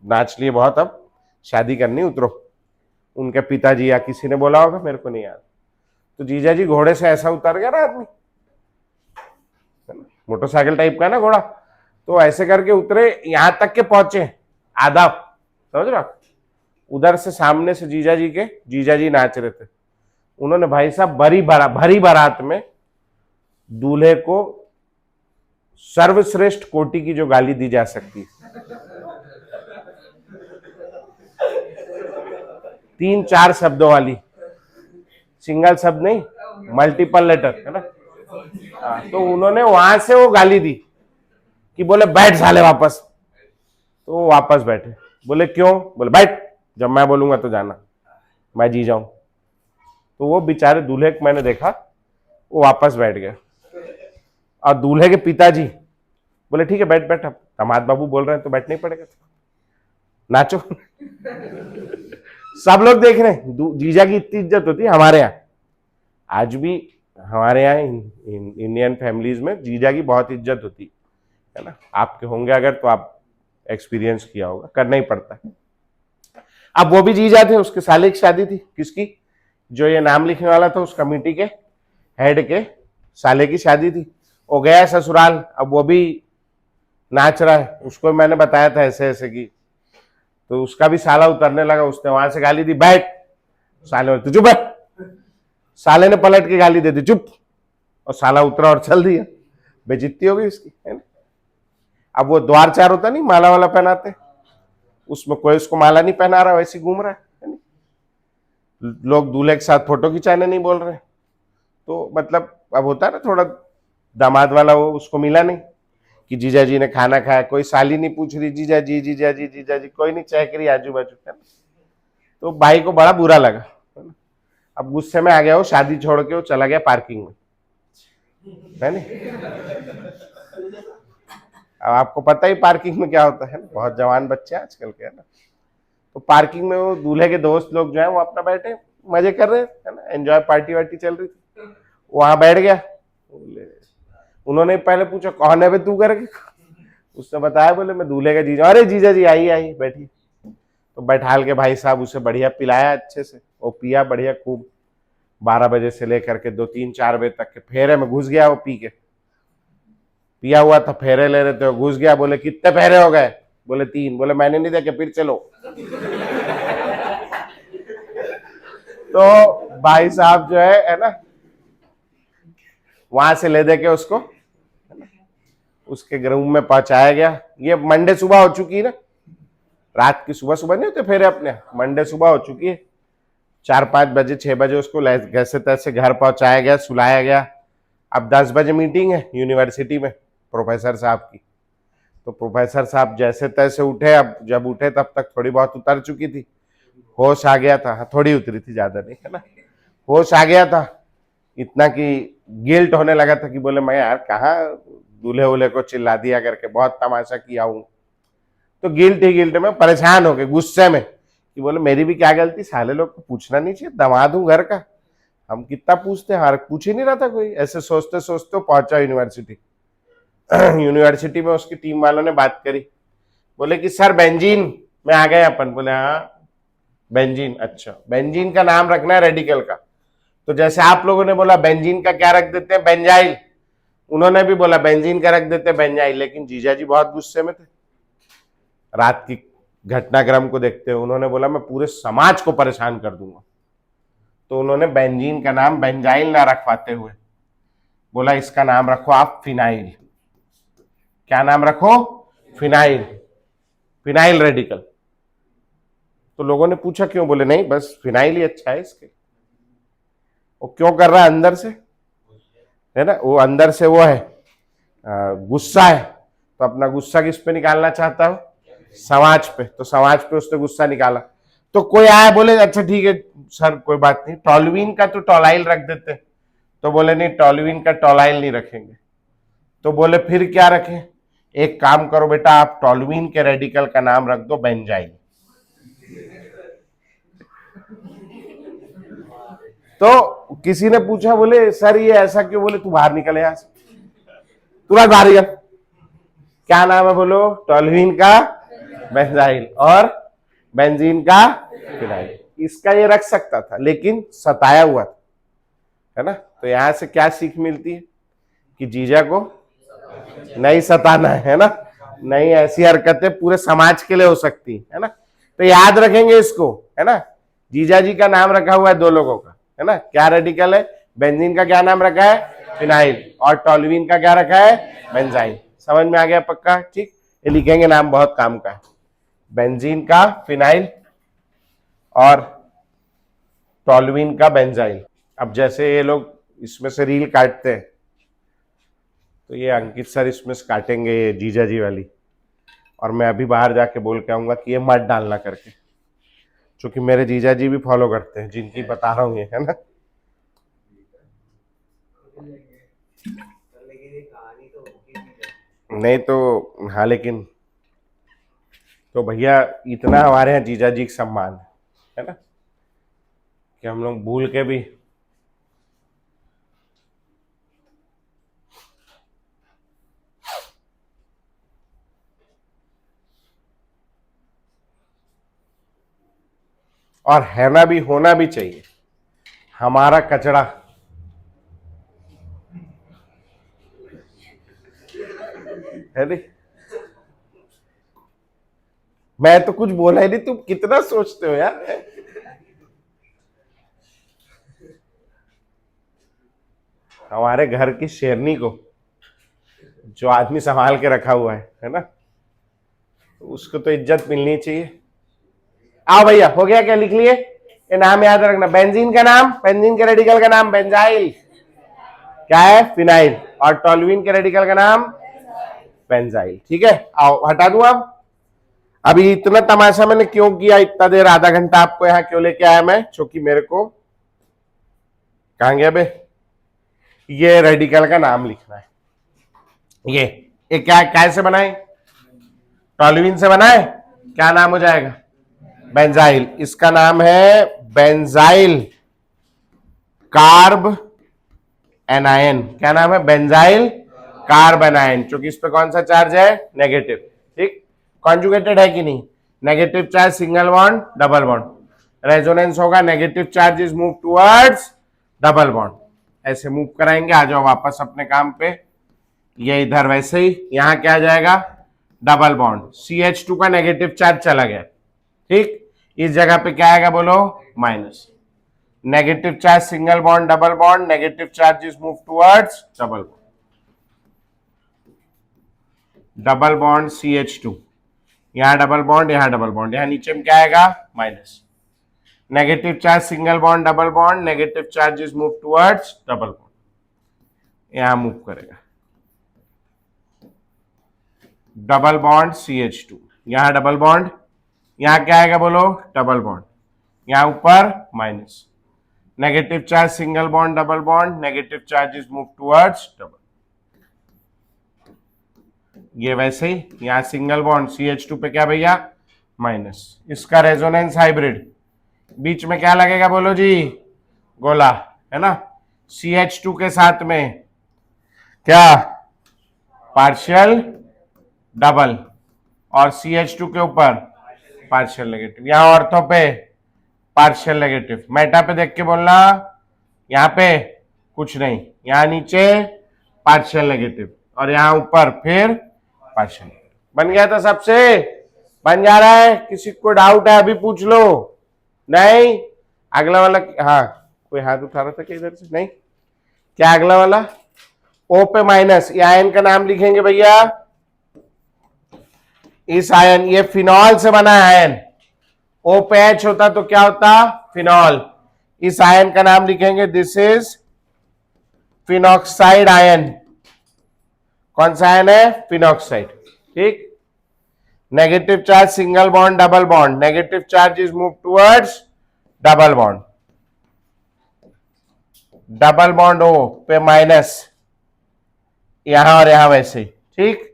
नाच लिए बहुत, अब शादी करनी, उतरो, उनके पिताजी या किसी ने बोला होगा, मेरे को नहीं याद, तो जीजा जी घोड़े से ऐसा उतर गया ना आदमी, मोटरसाइकिल टाइप का ना घोड़ा, तो ऐसे करके उतरे, यहां तक के पहुंचे, आधा समझ रहे हो? उधर से सामने से जीजा जी नाच रहे थे। उन्होंने भाई साहब भरी बारात में दूल्हे को सर्वश्रेष्ठ कोटि की जो गाली दी जा सकती है, 3-4 शब्दों वाली, सिंगल शब्द नहीं, मल्टीपल लेटर, है ना। तो उन्होंने वहां से वो गाली दी कि बोले बैठ साले वापस। तो वो वापस बैठे। बोले क्यों? बोले बैठ, जब मैं बोलूंगा तो जाना, मैं जी जाऊं। तो वो बेचारे दूल्हे को मैंने देखा, वो वापस बैठ गए। और दूल्हे के पिताजी बोले ठीक है बैठ बैठ, अब दामाद बाबू बोल रहे हैं तो बैठना ही पड़ेगा, नाचो। सब लोग देख रहे हैं। जीजा की इतनी इज्जत होती है हमारे यहाँ, आज भी हमारे यहाँ इंडियन फैमिलीज में जीजा की बहुत इज्जत होती है ना। आपके होंगे अगर तो आप एक्सपीरियंस किया होगा, करना ही पड़ता है। अब वो भी जीजा थे, उसके साले की शादी थी। किसकी? जो ये नाम लिखने वाला था उस कमेटी के हेड के साले की शादी थी। वो गया ससुराल, अब वो भी नाच रहा है। उसको मैंने बताया था ऐसे ऐसे की, तो उसका भी साला उतरने लगा। उसने वहां से गाली दी, बैठ। साले ने, तू चुप है। साले ने पलट के गाली दे दी, चुप। और साला उतरा और चल दिया। बेइज्जती हो गई उसकी, है ना। अब वो द्वार चार होता नहीं, माला वाला पहनाते, उसमें कोई उसको माला नहीं पहना रहा, वैसे घूम रहा है। लोग दूल्हे के साथ फोटो खिंचाने नहीं बोल रहे। तो मतलब अब होता है ना थोड़ा, दामाद वाला वो उसको मिला नहीं कि जीजा जी ने खाना खाया। कोई साली नहीं पूछ रही जीजा जी जीजा जी जीजा जी, कोई नहीं चहक रही आजू बाजू, है ना। तो भाई को बड़ा बुरा लगा। अब गुस्से में आ गया वो, शादी छोड़ के वो चला गया पार्किंग में, है नहीं। अब आपको पता ही पार्किंग में क्या होता है ना, बहुत जवान बच्चे आजकल के, है ना। तो पार्किंग में वो दूल्हे के दोस्त लोग जो है वो अपना बैठे मजे कर रहे हैं ना, एंजॉय पार्टी वार्टी चल रही थी। वहां बैठ गया। उन्होंने पहले पूछा कौन है बे तू करके, उसने बताया बोले मैं दूल्हे का जीजा। अरे जीजा जी आइए आइए बैठिए। तो बैठाल के भाई साहब उसे बढ़िया पिलाया अच्छे से, वो पिया बढ़िया खूब। 12 बजे से लेकर के 2-3-4 बजे तक के फेरे में घुस गया वो, पी के पिया हुआ था, फेरे ले रहे थे, वो घुस गया। बोले कितने फेरे हो गए? बोले 3। बोले मैंने नहीं देखे, फिर चलो। तो भाई साहब जो है ना, वहां से ले दे के उसको उसके रूम में पहुंचाया गया। ये मंडे सुबह हो चुकी है ना, रात की सुबह सुबह नहीं होते फेरे अपने, मंडे सुबह हो चुकी है। 4-5 बजे 6 बजे उसको कैसे तैसे घर पहुंचाया गया, सुलाया गया। अब 10 बजे मीटिंग है यूनिवर्सिटी में प्रोफेसर साहब की। तो प्रोफेसर साहब जैसे तैसे उठे। अब जब उठे तब तक थोड़ी बहुत उतर चुकी थी, होश आ गया था। थोड़ी उतरी थी, ज्यादा नहीं, है ना। होश आ गया था, इतना कि गिल्ट होने लगा था कि बोले मैं यार कहाँ दूल्हे वूल्हे को चिल्ला दिया करके, बहुत तमाशा किया हूं। तो गिल्ट में परेशान हो गए, गुस्से में, कि बोले मेरी भी क्या गलती, साले लोग को पूछना नहीं चाहिए, दामाद हूं घर का, हम कितना पूछते हैं, पूछ ही नहीं रहा था कोई। ऐसे सोचते सोचते पहुंचा यूनिवर्सिटी। यूनिवर्सिटी में उसकी टीम वालों ने बात करी, बोले कि सर बेंजीन में आ गए अपन। बोले हाँ बेंजीन, अच्छा बेंजीन का नाम रखना है रेडिकल का। तो जैसे आप लोगों ने बोला बेंजीन का क्या रख देते हैं, बेंजाइल, उन्होंने भी बोला बेंजीन का रख देते हैं बेंजाइल। लेकिन जीजा जी बहुत गुस्से में थे रात की घटनाक्रम को देखते हुए। उन्होंने बोला मैं पूरे समाज को परेशान कर दूंगा। तो उन्होंने बेंजीन का नाम बेंजाइल ना रखवाते हुए बोला इसका नाम रखो आप फिनाइल। क्या नाम रखो? Phenyl, phenyl radical. तो लोगों ने पूछा क्यों? बोले नहीं बस फिनाइल ही अच्छा है इसके। वो क्यों कर रहा है? अंदर से, है ना, वो अंदर से वो है, गुस्सा है। तो अपना गुस्सा किस पे निकालना चाहता हो? समाज पे। तो समाज पे उसने गुस्सा निकाला। तो कोई आया, बोले अच्छा ठीक है सर कोई बात नहीं, टॉलवीन का तो टॉलाइल रख देते। तो बोले नहीं टॉलवीन का टॉलाइल नहीं रखेंगे। तो बोले फिर क्या रखें? एक काम करो बेटा, आप टॉलवीन के रेडिकल का नाम रख दो बेंजाइल। तो किसी ने पूछा, बोले सर ये ऐसा क्यों? बोले तू बाहर निकले यहां से, तुरंत बाहर निकल। क्या नाम है बोलो? टॉलवीन का बेंजाइल और बेंजीन का फिनाइल। इसका ये रख सकता था लेकिन सताया हुआ था, है ना। तो यहां से क्या सीख मिलती है कि जीजा को नहीं सताना है ना। नहीं, ऐसी हरकतें पूरे समाज के लिए हो सकती है ना। तो याद रखेंगे इसको, है ना। जीजा जी का नाम रखा हुआ है दो लोगों का, है ना। क्या रेडिकल है, बेंजीन का क्या नाम रखा है, फिनाइल, और टॉल्यूइन का क्या रखा है, बेंजाइल। समझ में आ गया पक्का, ठीक। ये लिखेंगे, नाम बहुत काम का है, बेंजीन का फिनाइल और टॉल्यूइन का बेंजाइल। अब जैसे ये लोग इसमें से रील काटते हैं, तो ये अंकित सर इसमें से काटेंगे ये जीजा जी वाली, और मैं अभी बाहर जाके बोल के आऊंगा कि ये मत डालना करके, क्योंकि मेरे जीजा जी भी फॉलो करते हैं, जिनकी बता रहा हूँ ये, है ना। नहीं तो हाँ, लेकिन तो भैया इतना हमारे यहाँ जीजा जी का सम्मान है ना, कि हम लोग भूल के भी। और है ना भी, होना भी चाहिए हमारा कचरा। है नहीं, मैं तो कुछ बोला ही नहीं, तुम कितना सोचते हो यार। हमारे घर की शेरनी को जो आदमी संभाल के रखा हुआ है ना, तो उसको तो इज्जत मिलनी चाहिए। आओ भैया, हो गया क्या, लिख लिए, ये नाम याद रखना। बेंजीन का नाम, बेंजीन के रेडिकल का नाम बेंजाइल क्या है, फिनाइल, और टॉल्यूइन के रेडिकल का नाम बेंजाइल। ठीक है, आओ हटा दूं अब। अभी इतना तमाशा मैंने क्यों किया, इतना देर आधा घंटा आपको यहाँ क्यों लेके आया मैं, क्योंकि मेरे को कहां गया बे, ये रेडिकल का नाम लिखना है। ये क्या कैसे बनाए, टॉल्यूइन से बनाए, क्या नाम हो जाएगा, बेंजाइल। इसका नाम है बेंजाइल कार्ब एनायन। क्या नाम है, बेंजाइल कार्ब एनायन, क्योंकि इस पे कौन सा चार्ज है, नेगेटिव। ठीक, कॉन्जुगेटेड है कि नहीं, negative charge single bond double bond, resonance होगा, negative charge is move towards double bond, ऐसे मूव कराएंगे। आ जाओ वापस अपने काम पे, ये इधर वैसे ही, यहां क्या आ जाएगा, डबल बॉन्ड, CH2 का नेगेटिव चार्ज चला गया। ठीक, इस जगह पे क्या आएगा बोलो, minus, negative charge single bond double bond, negative charge is move towards double bond, double bond CH2, यहां डबल बॉन्ड, यहां डबल बॉन्ड, यहां नीचे में क्या आएगा, minus, negative charge single bond double bond, negative charge is move towards double bond, यहां move करेगा, double bond CH2, यहां डबल बॉन्ड, यहां क्या आएगा बोलो, डबल बॉन्ड, यहां ऊपर minus, negative charge single bond double bond, negative charge is move towards double, ये वैसे ही, यहां सिंगल बॉन्ड CH2 पे क्या भैया, माइनस, इसका रेजोनेंस हाइब्रिड, बीच में क्या लगेगा बोलो जी, गोला, है ना, CH2 के साथ में क्या, पार्शियल डबल, और CH2 के ऊपर पार्शियल नेगेटिव, यहां ऑर्थो पे पार्शियल नेगेटिव, मेटा पे देख के बोलना, यहां पे कुछ नहीं, यहां नीचे पार्शियल नेगेटिव, और यहां ऊपर फिर पार्शियल। बन गया था सबसे, बन जा रहा है, किसी को डाउट है अभी पूछ लो, नहीं, अगला वाला, हाँ कोई हाथ उठा रहा था क्या इधर से, नहीं, क्या अगला वाला, O पे माइनस, ये आयन का नाम लिखेंगे भैया, इस आयन, ये फिनॉल से बना है आयन, O पे H होता तो क्या होता, फिनॉल, इस आयन का नाम लिखेंगे, दिस इज फिनॉक्साइड आयन, कौन सा आयन है, फिनॉक्साइड। ठीक, negative charge single bond double bond, negative charge is move towards double bond, double bond O पे माइनस, यहां और यहां वैसे, ठीक,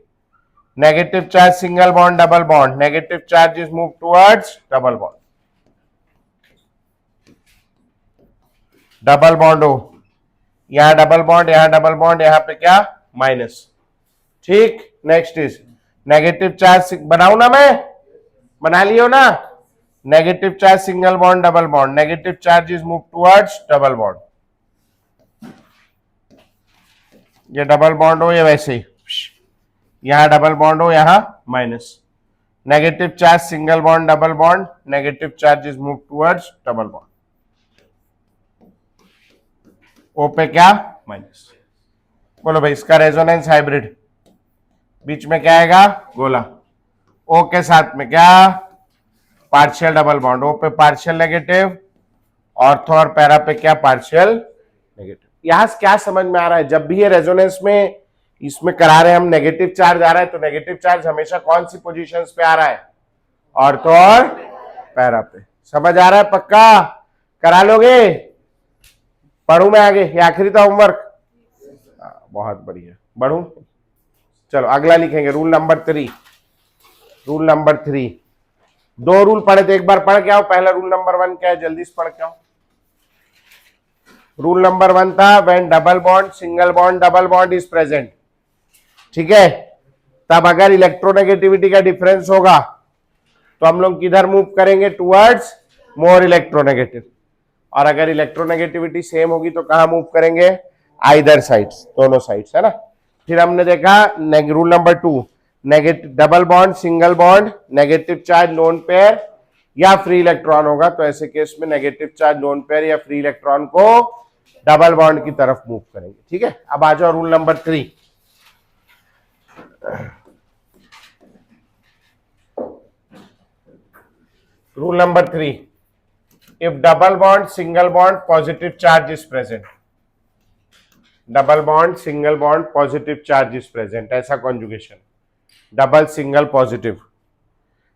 negative charge single bond double bond, negative charge is move towards double bond, double bond O, यहां double bond, यहां double bond, यहां पे क्या, माइनस। ठीक, नेक्स्ट इज नेगेटिव चार्ज, बनाऊ ना मैं, बना लियो ना, negative charge single bond double bond, negative charge is move towards double bond, ये डबल बॉन्ड हो, ये वैसे ही, यहां डबल बॉन्ड हो, यहां minus, negative charge single bond double bond, negative charge is move towards double bond, O पे क्या माइनस। बोलो भाई इसका रेजोनेंस हाइब्रिड, बीच में क्या आएगा गोला, ओ के साथ में क्या पार्शियल डबल बॉन्ड, ओ पे पार्शियल नेगेटिव, ऑर्थो और पैरा पे क्या पार्शियल नेगेटिव। यहां से क्या समझ में आ रहा है, जब भी ये रेजोनेंस में इसमें करा रहे हैं हम, नेगेटिव चार्ज आ रहा है तो नेगेटिव चार्ज हमेशा कौन सी पोजीशंस पे आ रहा है, ऑर्थो और पैरा पे। समझ आ रहा है पक्का, करा लोगे, पढ़ू मैं आगे, ये आखिरी था होमवर्क, बहुत बढ़िया, बढ़ू। चलो अगला लिखेंगे रूल नंबर 3। रूल नंबर 3, दो रूल पढ़े थे, एक बार पढ़ के आओ। पहला रूल नंबर 1 क्या है, जल्दी से पढ़ के आओ। रूल नंबर 1 था when double bond single bond double bond is present, ठीक है, तब अगर इलेक्ट्रोनेगेटिविटी का डिफरेंस होगा तो हम लोग किधर मूव करेंगे, टुवर्ड्स मोर इलेक्ट्रोनेगेटिव, और अगर इलेक्ट्रोनेगेटिविटी सेम होगी तो कहां मूव करेंगे, आइदर साइड्स, दोनों साइड्स, है ना। फिर हमने देखा rule number 2, negative double bond single bond negative charge lone pair या फ्री इलेक्ट्रॉन होगा तो ऐसे केस में नेगेटिव चार्ज लोन पेयर या फ्री इलेक्ट्रॉन को डबल बॉन्ड की तरफ मूव करेंगे, ठीक है। अब आ जाओ rule number 3। Rule number 3, if double bond single bond positive charge is present, double bond single bond positive charge is present, ऐसा कॉन्जुगेशन, डबल सिंगल पॉजिटिव।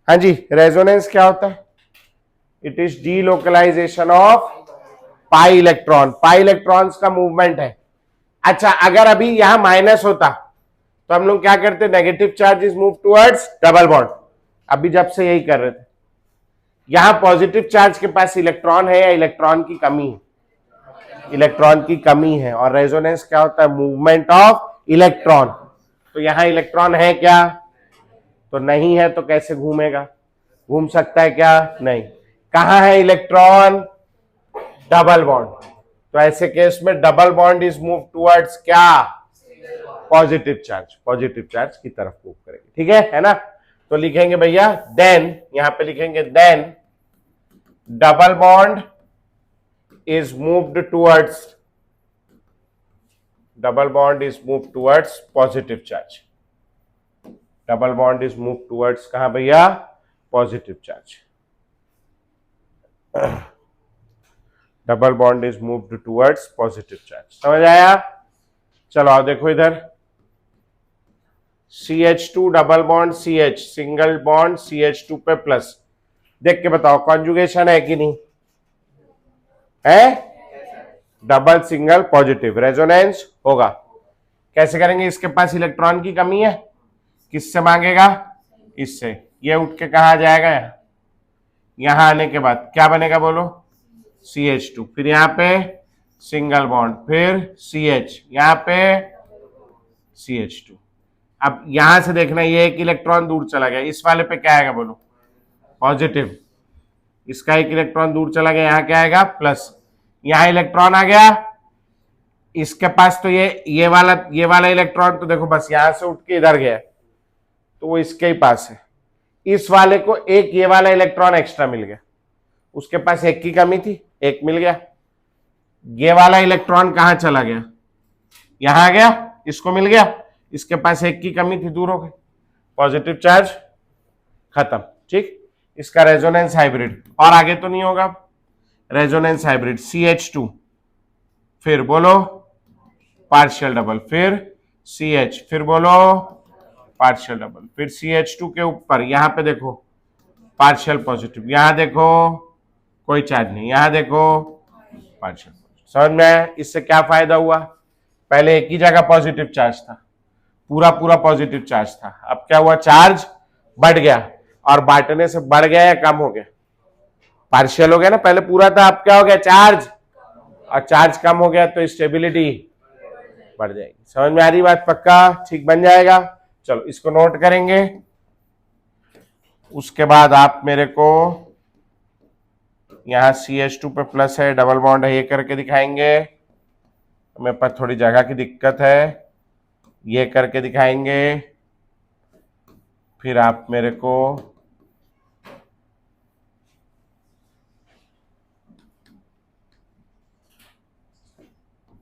हाँ जी, रेजोनेंस क्या होता है, it is delocalisation of pi electron, pi electrons का movement है। अच्छा अगर अभी यहां माइनस होता तो हम लोग क्या करते, negative charge is move towards double bond, अभी जब से यही कर रहे थे। यहां पॉजिटिव चार्ज के पास इलेक्ट्रॉन है या इलेक्ट्रॉन की कमी है, इलेक्ट्रॉन की कमी है, और रेजोनेंस क्या होता है, मूवमेंट ऑफ इलेक्ट्रॉन। तो यहां इलेक्ट्रॉन है क्या, तो नहीं है, तो कैसे घूमेगा, घूम सकता है क्या, नहीं। कहां है इलेक्ट्रॉन, डबल बॉन्ड, तो ऐसे केस में double bond is move towards क्या, पॉजिटिव चार्ज, पॉजिटिव चार्ज की तरफ मूव करेंगे, ठीक है ना। तो लिखेंगे भैया देन, यहां पे लिखेंगे then double bond is moved towards, double bond is moved towards positive charge, double bond is moved towards कहां भैया, positive charge, double bond is moved towards positive charge। समझ आया, चलो आओ देखो इधर, CH2 double bond CH single bond CH2 पे plus, देख के बताओ कॉन्जुगेशन है कि नहीं है, डबल सिंगल पॉजिटिव, रेजोनेंस होगा। कैसे करेंगे, इसके पास इलेक्ट्रॉन की कमी है, किससे मांगेगा, इससे, ये उठ के कहा जाएगा, यहां आने के बाद क्या बनेगा बोलो, CH2, फिर यहां पे सिंगल बॉन्ड, फिर CH, यहां पे CH2। अब यहां से देखना, ये एक इलेक्ट्रॉन दूर चला गया, इस वाले पे क्या आएगा बोलो, पॉजिटिव, इसका एक इलेक्ट्रॉन दूर चला गया, यहां क्या आएगा प्लस, यहां इलेक्ट्रॉन आ गया, इसके पास तो ये वाला इलेक्ट्रॉन तो देखो बस यहां से उठ के इधर गया, तो वो इसके ही पास है। इस वाले को एक ये वाला इलेक्ट्रॉन एक्स्ट्रा मिल गया, उसके पास एक की कमी थी, एक मिल गया। ये वाला इलेक्ट्रॉन कहां चला गया, यहां आ गया, इसको मिल गया, इसके पास एक की कमी थी, दूर हो गई, पॉजिटिव चार्ज खत्म, ठीक। इसका रेजोनेंस हाइब्रिड, और आगे तो नहीं होगा, रेजोनेंस हाइब्रिड CH2, फिर बोलो पार्शियल डबल, फिर CH, फिर बोलो पार्शियल डबल, फिर CH2 के ऊपर यहां पे देखो पार्शियल पॉजिटिव, यहां देखो कोई चार्ज नहीं, यहां देखो पार्शियल पॉजिटिव। समझ में आया, इससे क्या फायदा हुआ, पहले एक ही जगह पॉजिटिव चार्ज था, पूरा पूरा पॉजिटिव चार्ज था, अब क्या हुआ, चार्ज बढ़ गया, और बांटने से बढ़ गया या कम हो गया, पार्शियल हो गया ना, पहले पूरा था, अब क्या हो गया, चार्ज, और चार्ज कम हो गया तो स्टेबिलिटी बढ़ जाएगी। समझ में आ रही बात, पक्का ठीक बन जाएगा। चलो इसको नोट करेंगे, उसके बाद आप मेरे को यहां CH2 पे प्लस है, डबल बॉन्ड है, ये करके दिखाएंगे, मेरे पास थोड़ी जगह की दिक्कत है, ये करके दिखाएंगे, फिर आप मेरे को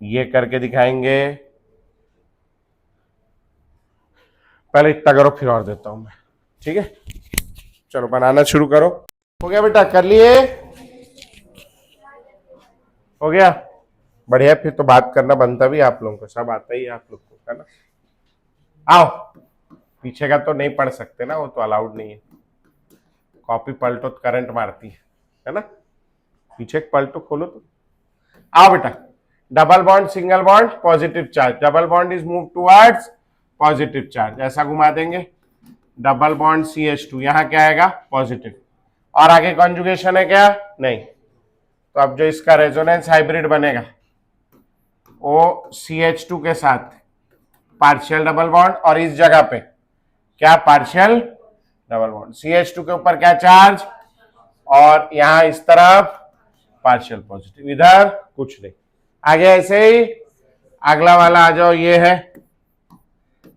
ये करके दिखाएंगे। पहले इतना करो फिर और देता हूं मैं, ठीक है। चलो बनाना शुरू करो। हो गया बेटा, कर लिए? हो गया, बढ़िया। फिर तो बात करना बनता भी आप लोगों को, सब आता ही है आप लोग को, है ना। आओ, पीछे का तो नहीं पढ़ सकते ना, वो तो अलाउड नहीं है। कॉपी पलटो तो करंट मारती है ना। पीछे पलटो, खोलो तो। आओ बेटा, double bond single bond positive charge, double bond is move towards positive charge, ऐसा घुमा देंगे। डबल बॉन्ड CH2, यहां क्या आएगा? पॉजिटिव। और आगे कॉन्जुगेशन है क्या? नहीं। तो अब जो इसका रेजोनेंस हाइब्रिड बनेगा वो CH2 के साथ पार्शियल डबल बॉन्ड, और इस जगह पे क्या? Partial double bond. CH2 के ऊपर क्या चार्ज, और यहां इस तरफ पार्शियल पॉजिटिव, इधर कुछ नहीं। आगे ऐसे ही अगला वाला आ जाओ, ये है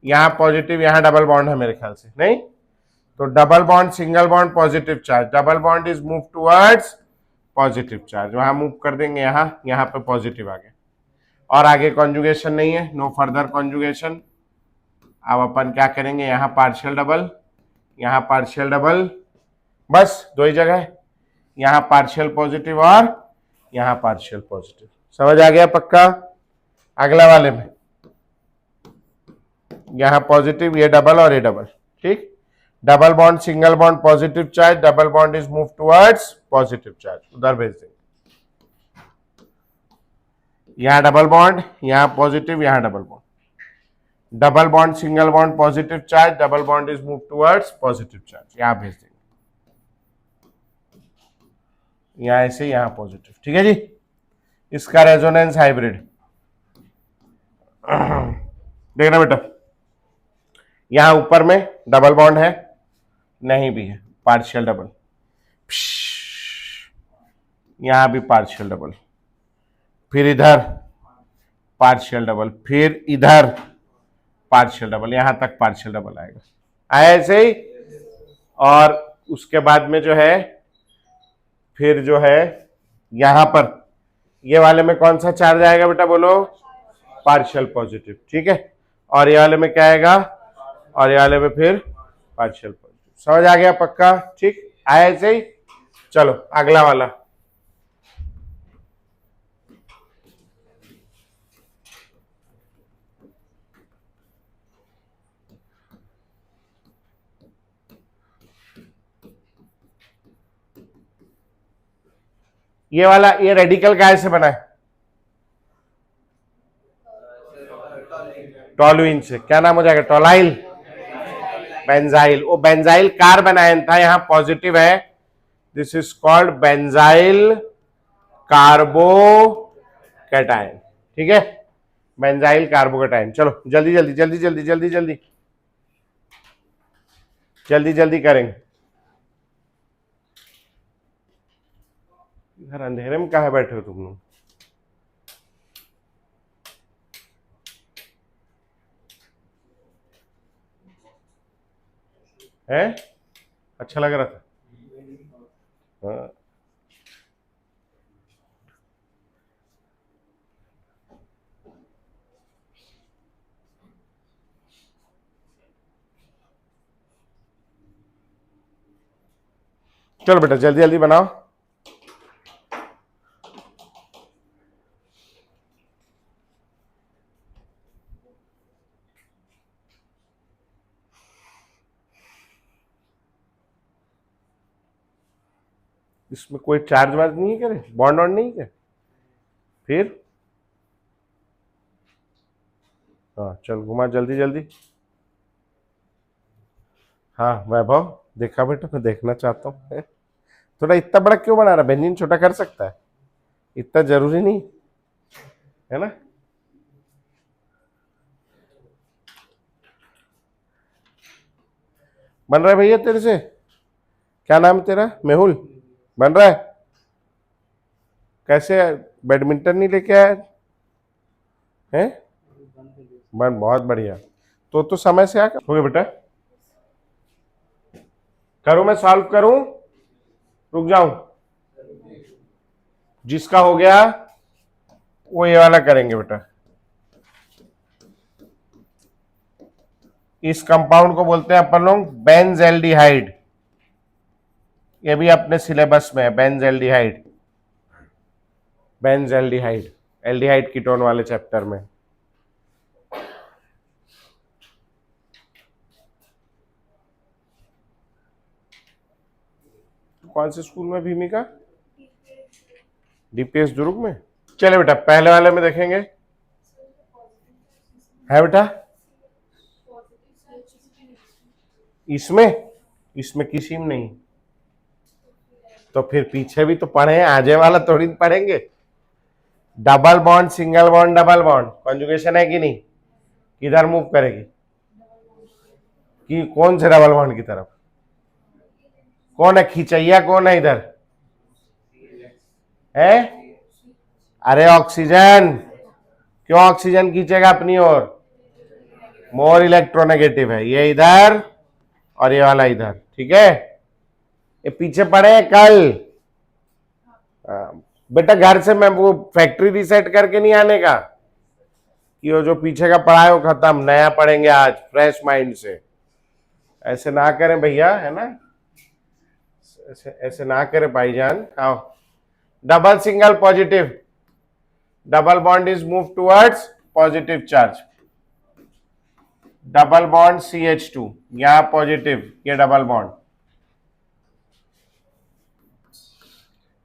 यहां पॉजिटिव, यहां डबल बॉन्ड है मेरे ख्याल से, नहीं? तो double bond single bond positive charge, double bond is move towards positive charge, वहां मूव कर देंगे, यहां पे पॉजिटिव आ गया। और आगे कॉन्जुगेशन नहीं है, नो फर्दर कॉन्जुगेशन। अब अपन क्या करेंगे, यहां पार्शियल डबल, यहां पार्शियल डबल, बस दो ही जगह है, यहां पार्शियल पॉजिटिव और यहां पार्शियल पॉजिटिव। समझ आ गया पक्का? अगला वाले में यहां पॉजिटिव, ये डबल और ये डबल, ठीक। Double bond single bond positive charge, double bond is move towards positive charge, उधर भेज देंगे। यहां डबल बॉन्ड, यहां पॉजिटिव, यहां double bond, double bond single bond positive charge, double bond is move towards positive charge, यहां भेज देंगे। यहां ऐसे, यहां पॉजिटिव, ठीक है जी। इसका रेजोनेंस हाइब्रिड देखना बेटा, यहां ऊपर में डबल बॉन्ड है, नहीं भी है, पार्शियल डबल, यहां भी पार्शियल डबल, फिर इधर पार्शियल डबल, फिर इधर पार्शियल डबल, यहां तक पार्शियल डबल आएगा, आया ऐसे ही। और उसके बाद में जो है, फिर जो है यहां पर ये वाले में कौन सा चार्ज आएगा बेटा, बोलो? पार्शियल पॉजिटिव, ठीक है। और ये वाले में क्या आएगा, और ये वाले में फिर पार्शियल पॉजिटिव। समझ आ गया पक्का? ठीक, आया ऐसे ही। चलो अगला वाला, ये वाला, ये रेडिकल काय से बना है? टॉलुइन से। क्या नाम हो जाएगा? टॉलाइल, बेंजाइल। वो बेंजाइल कार्बन आयन था, यहां पॉजिटिव है, this is called benzyl कार्बो cation, ठीक है। Benzyl carbocation. चलो जल्दी जल्दी जल्दी जल्दी जल्दी जल्दी जल्दी जल्दी करेंगे। इधर अंधेरे में कहा बैठे हो तुम लोग? है अच्छा लग रहा था। हाँ। चलो बेटा जल्दी जल्दी बनाओ। इसमें कोई चार्ज वार्ज नहीं है क्या रे? बॉन्ड वॉन्ड नहीं है क्या? फिर हाँ चल घुमा जल्दी जल्दी। हाँ वैभव, देखा बेटा, मैं देखना चाहता हूँ। थोड़ा इतना बड़ा क्यों बना रहा? बेंजीन छोटा कर सकता है, इतना जरूरी नहीं है ना। बन रहा है भैया तेरे से? क्या नाम है तेरा? मेहुल, बन रहा है? कैसे? बैडमिंटन नहीं लेके आया है? बन, बहुत बढ़िया। तो समय से आकर हो गया बेटा। करूं मैं सॉल्व करूं? रुक जाऊं? जिसका हो गया वो ये वाला करेंगे बेटा। इस कंपाउंड को बोलते हैं अपन लोग बेंजल्डिहाइड। ये भी अपने सिलेबस में है, बेंजल्डिहाइड। बेंजल्डिहाइड, एल्डिहाइड कीटोन वाले चैप्टर में। कौन से स्कूल में भूमिका? डीपीएस दुर्ग में। चले बेटा पहले वाले में देखेंगे, है बेटा इसमें किसी में नहीं, तो फिर पीछे भी तो पढ़े हैं, आजे वाला थोड़ी पढ़ेंगे। Double bond, single bond, double bond conjugation है कि नहीं? किधर मूव करेगी? कि कौन से डबल बॉन्ड की तरफ? कौन है खिंचैया, कौन है इधर है? अरे ऑक्सीजन। क्यों ऑक्सीजन खींचेगा अपनी ओर? मोर इलेक्ट्रोनेगेटिव है, ये इधर और ये वाला इधर, ठीक है। ये पीछे पड़े हैं कल। बेटा घर से मैं वो फैक्ट्री रीसेट करके नहीं आने का कि वो जो पीछे का पढ़ा है वो खत्म, नया पढ़ेंगे आज फ्रेश माइंड से। ऐसे ना करें भैया, है ना, ऐसे ना करें भाईजान। आओ, double single positive, double bond is move towards positive charge. Double bond CH2, यहां पॉजिटिव, ये double bond.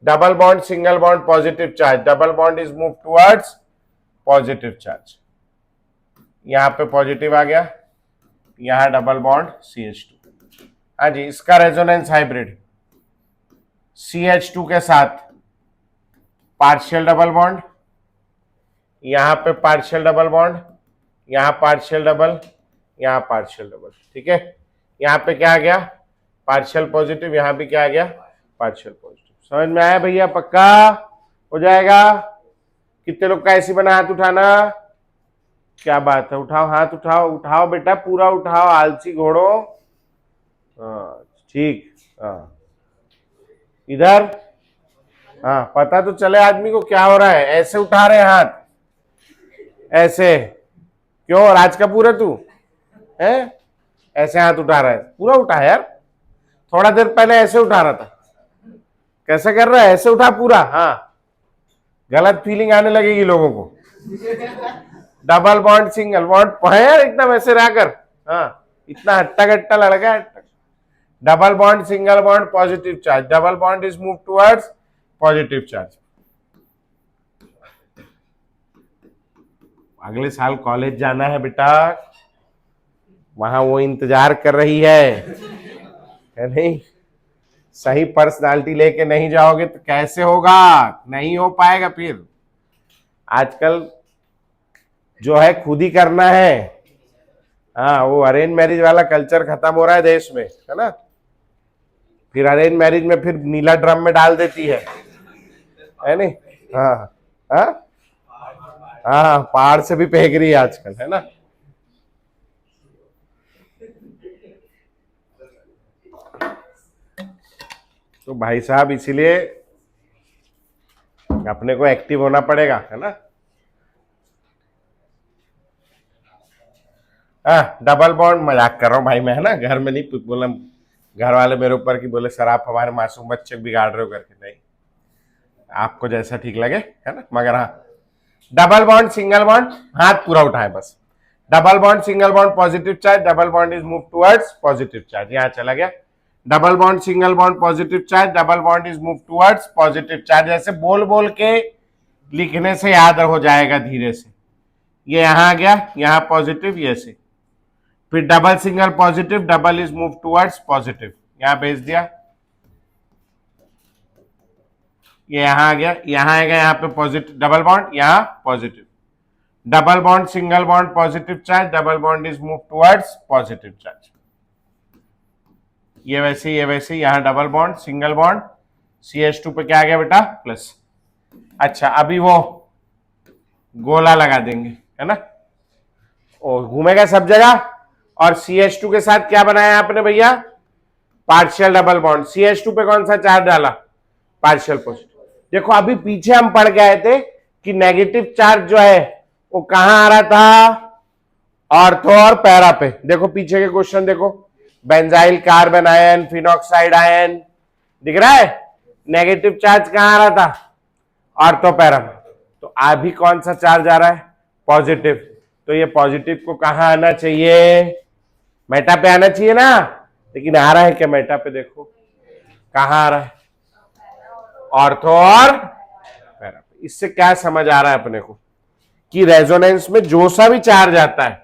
Double bond, single bond, positive charge, double bond is move towards positive charge. यहां पे पॉजिटिव आ गया, यहां डबल बॉन्ड CH2। हाँ जी, इसका resonance hybrid CH2 के साथ पार्शियल डबल बॉन्ड, यहां पे पार्शियल डबल बॉन्ड, यहां पार्शियल डबल, यहां पार्शियल डबल, ठीक है। यहां पे क्या आ गया? पार्शियल पॉजिटिव, यहां भी क्या आ गया? Partial positive. समझ में आया भैया? पक्का हो जाएगा? कितने लोग का ऐसी बना? हाथ उठाना। क्या बात है, उठाओ हाथ, उठाओ उठाओ बेटा, पूरा उठाओ, आलसी घोड़ो। ठीक, हाँ इधर। हाँ, पता तो चले आदमी को क्या हो रहा है। ऐसे उठा रहे हैं हाथ, ऐसे। क्यों, राज कपूर है तू? है ऐसे हाथ उठा रहा है? पूरा उठा यार, थोड़ा देर पहले ऐसे उठा रहा था। कैसे कर रहा है? ऐसे उठा पूरा। हाँ, गलत फीलिंग आने लगेगी लोगों को। डबल बॉन्ड, सिंगल बॉन्ड है यार, एकदम ऐसे रह कर। हाँ, इतना हट्टा कट्टा लड़का है। Double bond, single bond, positive charge, double bond is move towards positive charge. अगले साल कॉलेज जाना है बेटा, वहां वो इंतजार कर रही है नहीं? सही पर्सनालिटी लेके नहीं जाओगे तो कैसे होगा? नहीं हो पाएगा फिर। आजकल जो है खुद ही करना है। हाँ, वो अरेंज मैरिज वाला कल्चर खत्म हो रहा है देश में, है ना। फिर अरेंज मैरिज में फिर नीला ड्रम में डाल देती है नहीं? हाँ हाँ हाँ, पहाड़ से भी फेंक रही है आजकल, है ना। तो भाई साहब इसीलिए अपने को एक्टिव होना पड़ेगा, है ना। डबल बॉन्ड, मजाक कर रहा हूँ भाई मैं, है ना। घर में नहीं बोला, घर वाले मेरे ऊपर की बोले सर आप हमारे मासूम बच्चे बिगाड़ रहे हो करके। नहीं, आपको जैसा ठीक लगे, है ना। मगर हाँ, डबल बॉन्ड, सिंगल बॉन्ड, हाथ पूरा उठाए बस। Double bond, single bond, positive charge, double bond is move towards positive charge. यहां चला गया double bond, single bond, positive charge, double bond is move towards positive charge. ऐसे बोल बोल के लिखने से याद हो जाएगा धीरे से। ये यहां आ गया, यहां पॉजिटिव, ये से। फिर double, single, positive, double is move towards positive, यहां भेज दिया। ये यहां आ गया, यहां आएगा, यहां पे पॉजिटिव डबल बॉन्ड, यहां positive, double bond, single bond, positive charge, double bond is move towards positive charge. ये वैसे यहां double bond, single bond, CH2 पे क्या आ गया बेटा? प्लस। अच्छा, अभी वो गोला लगा देंगे, है ना, और घूमेगा सब जगह। और CH2 के साथ क्या बनाया आपने भैया? Partial double bond. CH2 पे कौन सा चार्ज डाला? Partial positive. देखो अभी पीछे हम पढ़ के आए थे कि नेगेटिव चार्ज जो है वो कहां आ रहा था, ऑर्थो और पैरा पे। देखो पीछे के क्वेश्चन देखो, benzyl carbon ion, phenoxide ion, दिख रहा है नेगेटिव चार्ज कहां आ रहा था, ऑर्थो पैरा में। तो अभी कौन सा चार्ज आ रहा है, पॉजिटिव। तो ये पॉजिटिव को कहां आना चाहिए, मेटा पे आना चाहिए ना, लेकिन आ रहा है क्या मेटा पे, देखो कहां आ रहा है, ऑर्थो और पैरा पे। इससे क्या समझ आ रहा है अपने को कि रेजोनेंस में जो सा भी चार्ज आता है,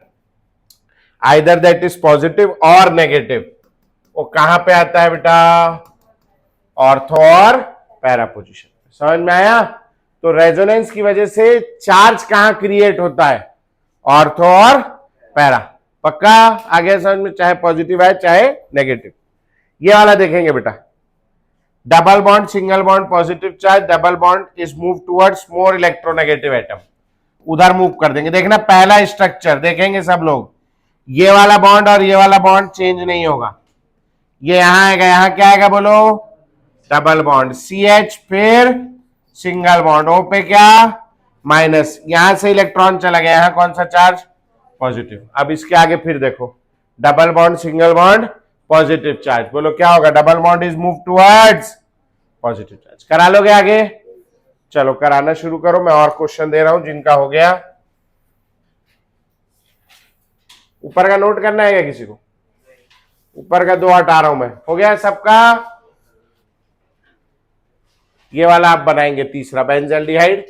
आइदर दैट इज पॉजिटिव और नेगेटिव, वो कहां पे आता है बेटा, ऑर्थो और पैरा पोजीशन। समझ में आया। तो रेजोनेंस की वजह से चार्ज कहां क्रिएट होता है, ऑर्थो और पैरा। पक्का आगे समझ में, चाहे पॉजिटिव है चाहे नेगेटिव। ये वाला देखेंगे बेटा, double bond, single bond, positive charge, double bond is move towards more electronegative atom, उधर मूव कर देंगे। देखना पहला स्ट्रक्चर देखेंगे सब लोग, ये वाला बॉन्ड और ये वाला बॉन्ड चेंज नहीं होगा, ये यहां आएगा, यहां क्या आएगा बोलो, डबल बॉन्ड, CH, फिर सिंगल बॉन्ड, O पे क्या माइनस, यहां से इलेक्ट्रॉन चला गया, यहां कौन सा चार्ज, पॉजिटिव। अब इसके आगे फिर देखो, double bond, single bond, positive charge, बोलो क्या होगा, double bond is move towards positive charge. करा लोगे आगे, चलो कराना शुरू करो। मैं और क्वेश्चन दे रहा हूं जिनका हो गया, ऊपर का नोट करना है क्या किसी को, ऊपर का 2 हटा रहा हूं मैं, हो गया सबका। ये वाला आप बनाएंगे तीसरा, बेंजल्डिहाइड।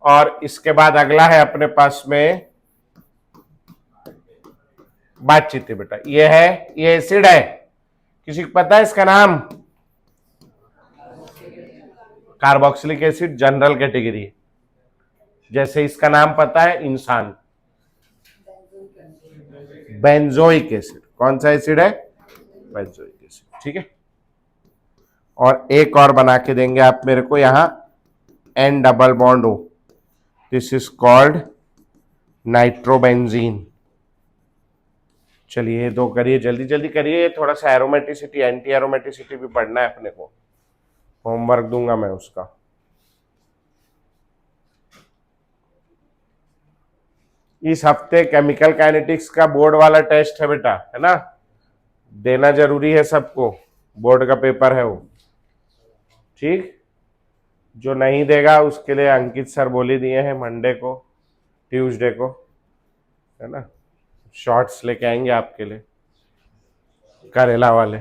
और इसके बाद अगला है अपने पास में बातचीत है बेटा, ये है, ये एसिड है, किसी को पता है इसका नाम, कार्बोक्सिलिक एसिड, जनरल कैटेगरी है। जैसे इसका नाम पता है इंसान, बेंजोइक एसिड। कौन सा एसिड है, बेंजोइक एसिड, ठीक है। और एक और बना के देंगे आप मेरे को, यहां N double bond O, this is called nitrobenzene. चलिए ये 2 करिए, जल्दी जल्दी करिए, थोड़ा सा एरोमेटिसिटी, एंटी एरोमेटिसिटी भी पढ़ना है अपने को, होमवर्क दूंगा मैं उसका। इस हफ्ते केमिकल काइनेटिक्स का बोर्ड वाला टेस्ट है बेटा, है ना, देना जरूरी है सबको, बोर्ड का पेपर है वो, ठीक। जो नहीं देगा उसके लिए अंकित सर बोल ही दिए हैं मंडे को, ट्यूसडे को, है ना, शॉर्ट्स लेके आएंगे आपके लिए, करेला वाले।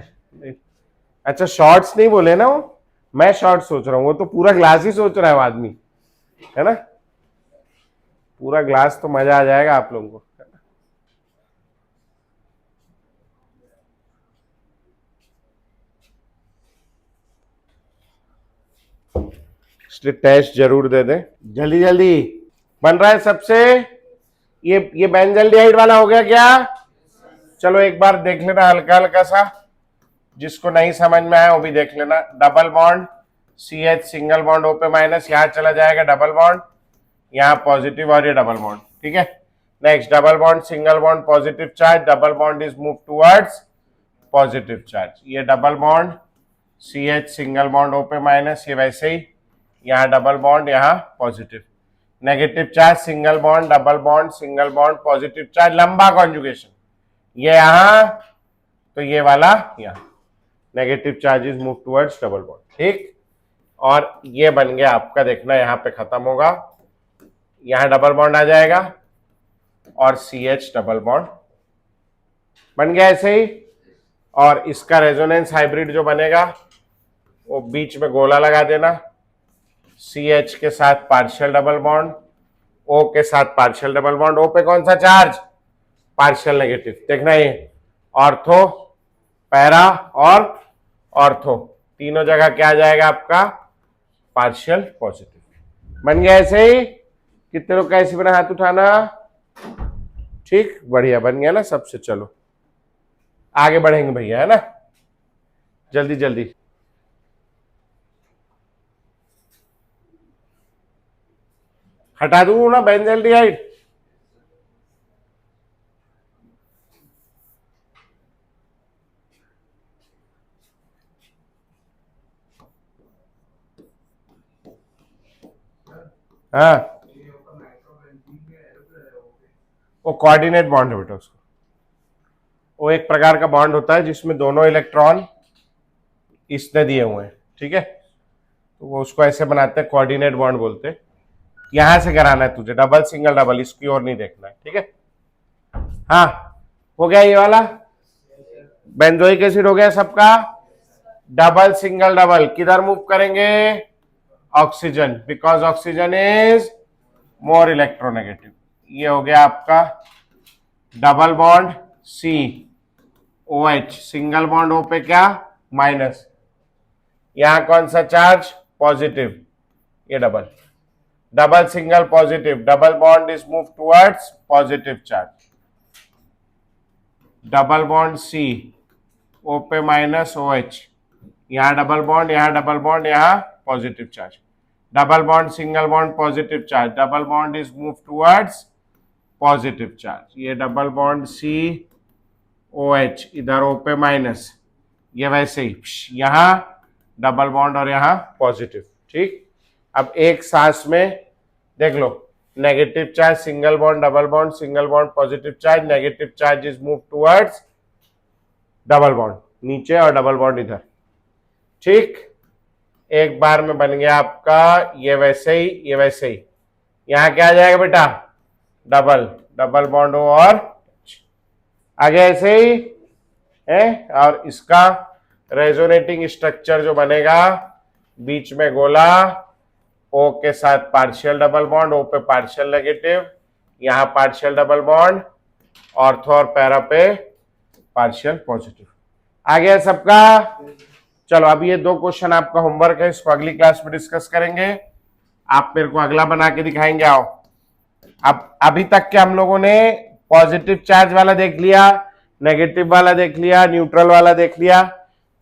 अच्छा शॉर्ट्स नहीं बोले ना वो, मैं शॉर्ट्स सोच रहा हूँ, वो तो पूरा ग्लास ही सोच रहा है वो आदमी, है ना, पूरा ग्लास तो मजा आ जाएगा आप लोगों को। इसलिए टेस्ट जरूर दे दें, जल्दी जल्दी बन रहा है सबसे। ये बेंजल्डिहाइड वाला हो गया क्या, चलो एक बार देख लेना हल्का हल्का सा, जिसको नहीं समझ में आया वो भी देख लेना। Double bond, CH, single bond O पे माइनस, यहां चला जाएगा डबल बॉन्ड, यहाँ पॉजिटिव और ये डबल बॉन्ड, ठीक है। Next double bond, single bond, positive charge, double bond is move towards positive charge, ये double bond, CH, single bond O पे माइनस, ये वैसे ही, यहाँ डबल बॉन्ड, यहाँ positive, negative charge, single bond, double bond, single bond, positive charge, लंबा conjugation, ये यहां, तो ये वाला यहाँ, negative charges move towards double bond, ठीक। और ये बन गया आपका, देखना यहां पे खत्म होगा, यहां डबल बॉन्ड आ जाएगा और CH डबल बॉन्ड बन गया ऐसे ही। और इसका रेजोनेंस हाइब्रिड जो बनेगा वो बीच में गोला लगा देना, CH के साथ पार्शियल डबल बॉन्ड, O के साथ पार्शियल डबल बॉन्ड, O पे कौन सा चार्ज, पार्शियल नेगेटिव। देखना ये ऑर्थो, पैरा और ऑर्थो, तीनों जगह क्या आ जाएगा आपका, पार्शियल पॉजिटिव। बन गया ऐसे ही। कितने लोग का ऐसे बना, हाथ उठाना, ठीक, बढ़िया बन गया ना सबसे। चलो आगे बढ़ेंगे भैया, है ना, जल्दी जल्दी। हटा दूं ना बेंजल्डिहाइड, हाँ, वो कोऑर्डिनेट बॉन्ड है बेटा। उसको वो एक प्रकार का बॉन्ड होता है जिसमें दोनों इलेक्ट्रॉन इसने दिए हुए हैं, ठीक है, तो वो उसको ऐसे बनाते हैं, कोऑर्डिनेट बॉन्ड बोलते हैं। यहां से कराना है तुझे, डबल सिंगल डबल, इसकी ओर नहीं देखना है, ठीक है। हाँ, हो गया ये वाला, बेंजोइक एसिड हो गया सबका। डबल सिंगल डबल किधर मूव करेंगे? Oxygen, because oxygen is more electronegative. ये हो गया आपका double bond C O H, single bond O पे क्या? माइनस। यहां कौन सा चार्ज? पॉजिटिव। ये double, double single positive, double bond is move towards positive charge. Double bond C O पे माइनस ओ एच, यहां डबल बॉन्ड, यहां double bond, यहां positive charge. Double bond single bond positive charge, double bond is move towards positive charge. ये double bond C O H, इधर O पे minus, ये वैसे ही यहां डबल बॉन्ड और यहां पॉजिटिव, ठीक। अब एक सांस में देख लो, negative charge, single bond, double bond, single bond, positive charge, negative charge is move towards double bond नीचे और डबल बॉन्ड इधर, ठीक। एक बार में बन गया आपका ये वैसे ही, ये वैसे ही। यहां क्या आ जाएगा बेटा? डबल, डबल बॉन्ड हो और आगे ऐसे ही है। और इसका रेजोनेटिंग स्ट्रक्चर जो बनेगा, बीच में गोला, ओ के साथ पार्शियल डबल बॉन्ड, ओ पे पार्शियल नेगेटिव, यहां पार्शियल डबल बॉन्ड, ऑर्थो और पैरा पे पार्शियल पॉजिटिव। आ गया सबका? चलो, अब ये दो क्वेश्चन आपका होमवर्क है, इसको अगली क्लास में डिस्कस करेंगे। आप मेरे को अगला बना के दिखाएंगे। आओ, अब अभी तक के हम लोगों ने पॉजिटिव चार्ज वाला देख लिया, नेगेटिव वाला देख लिया, न्यूट्रल वाला देख लिया,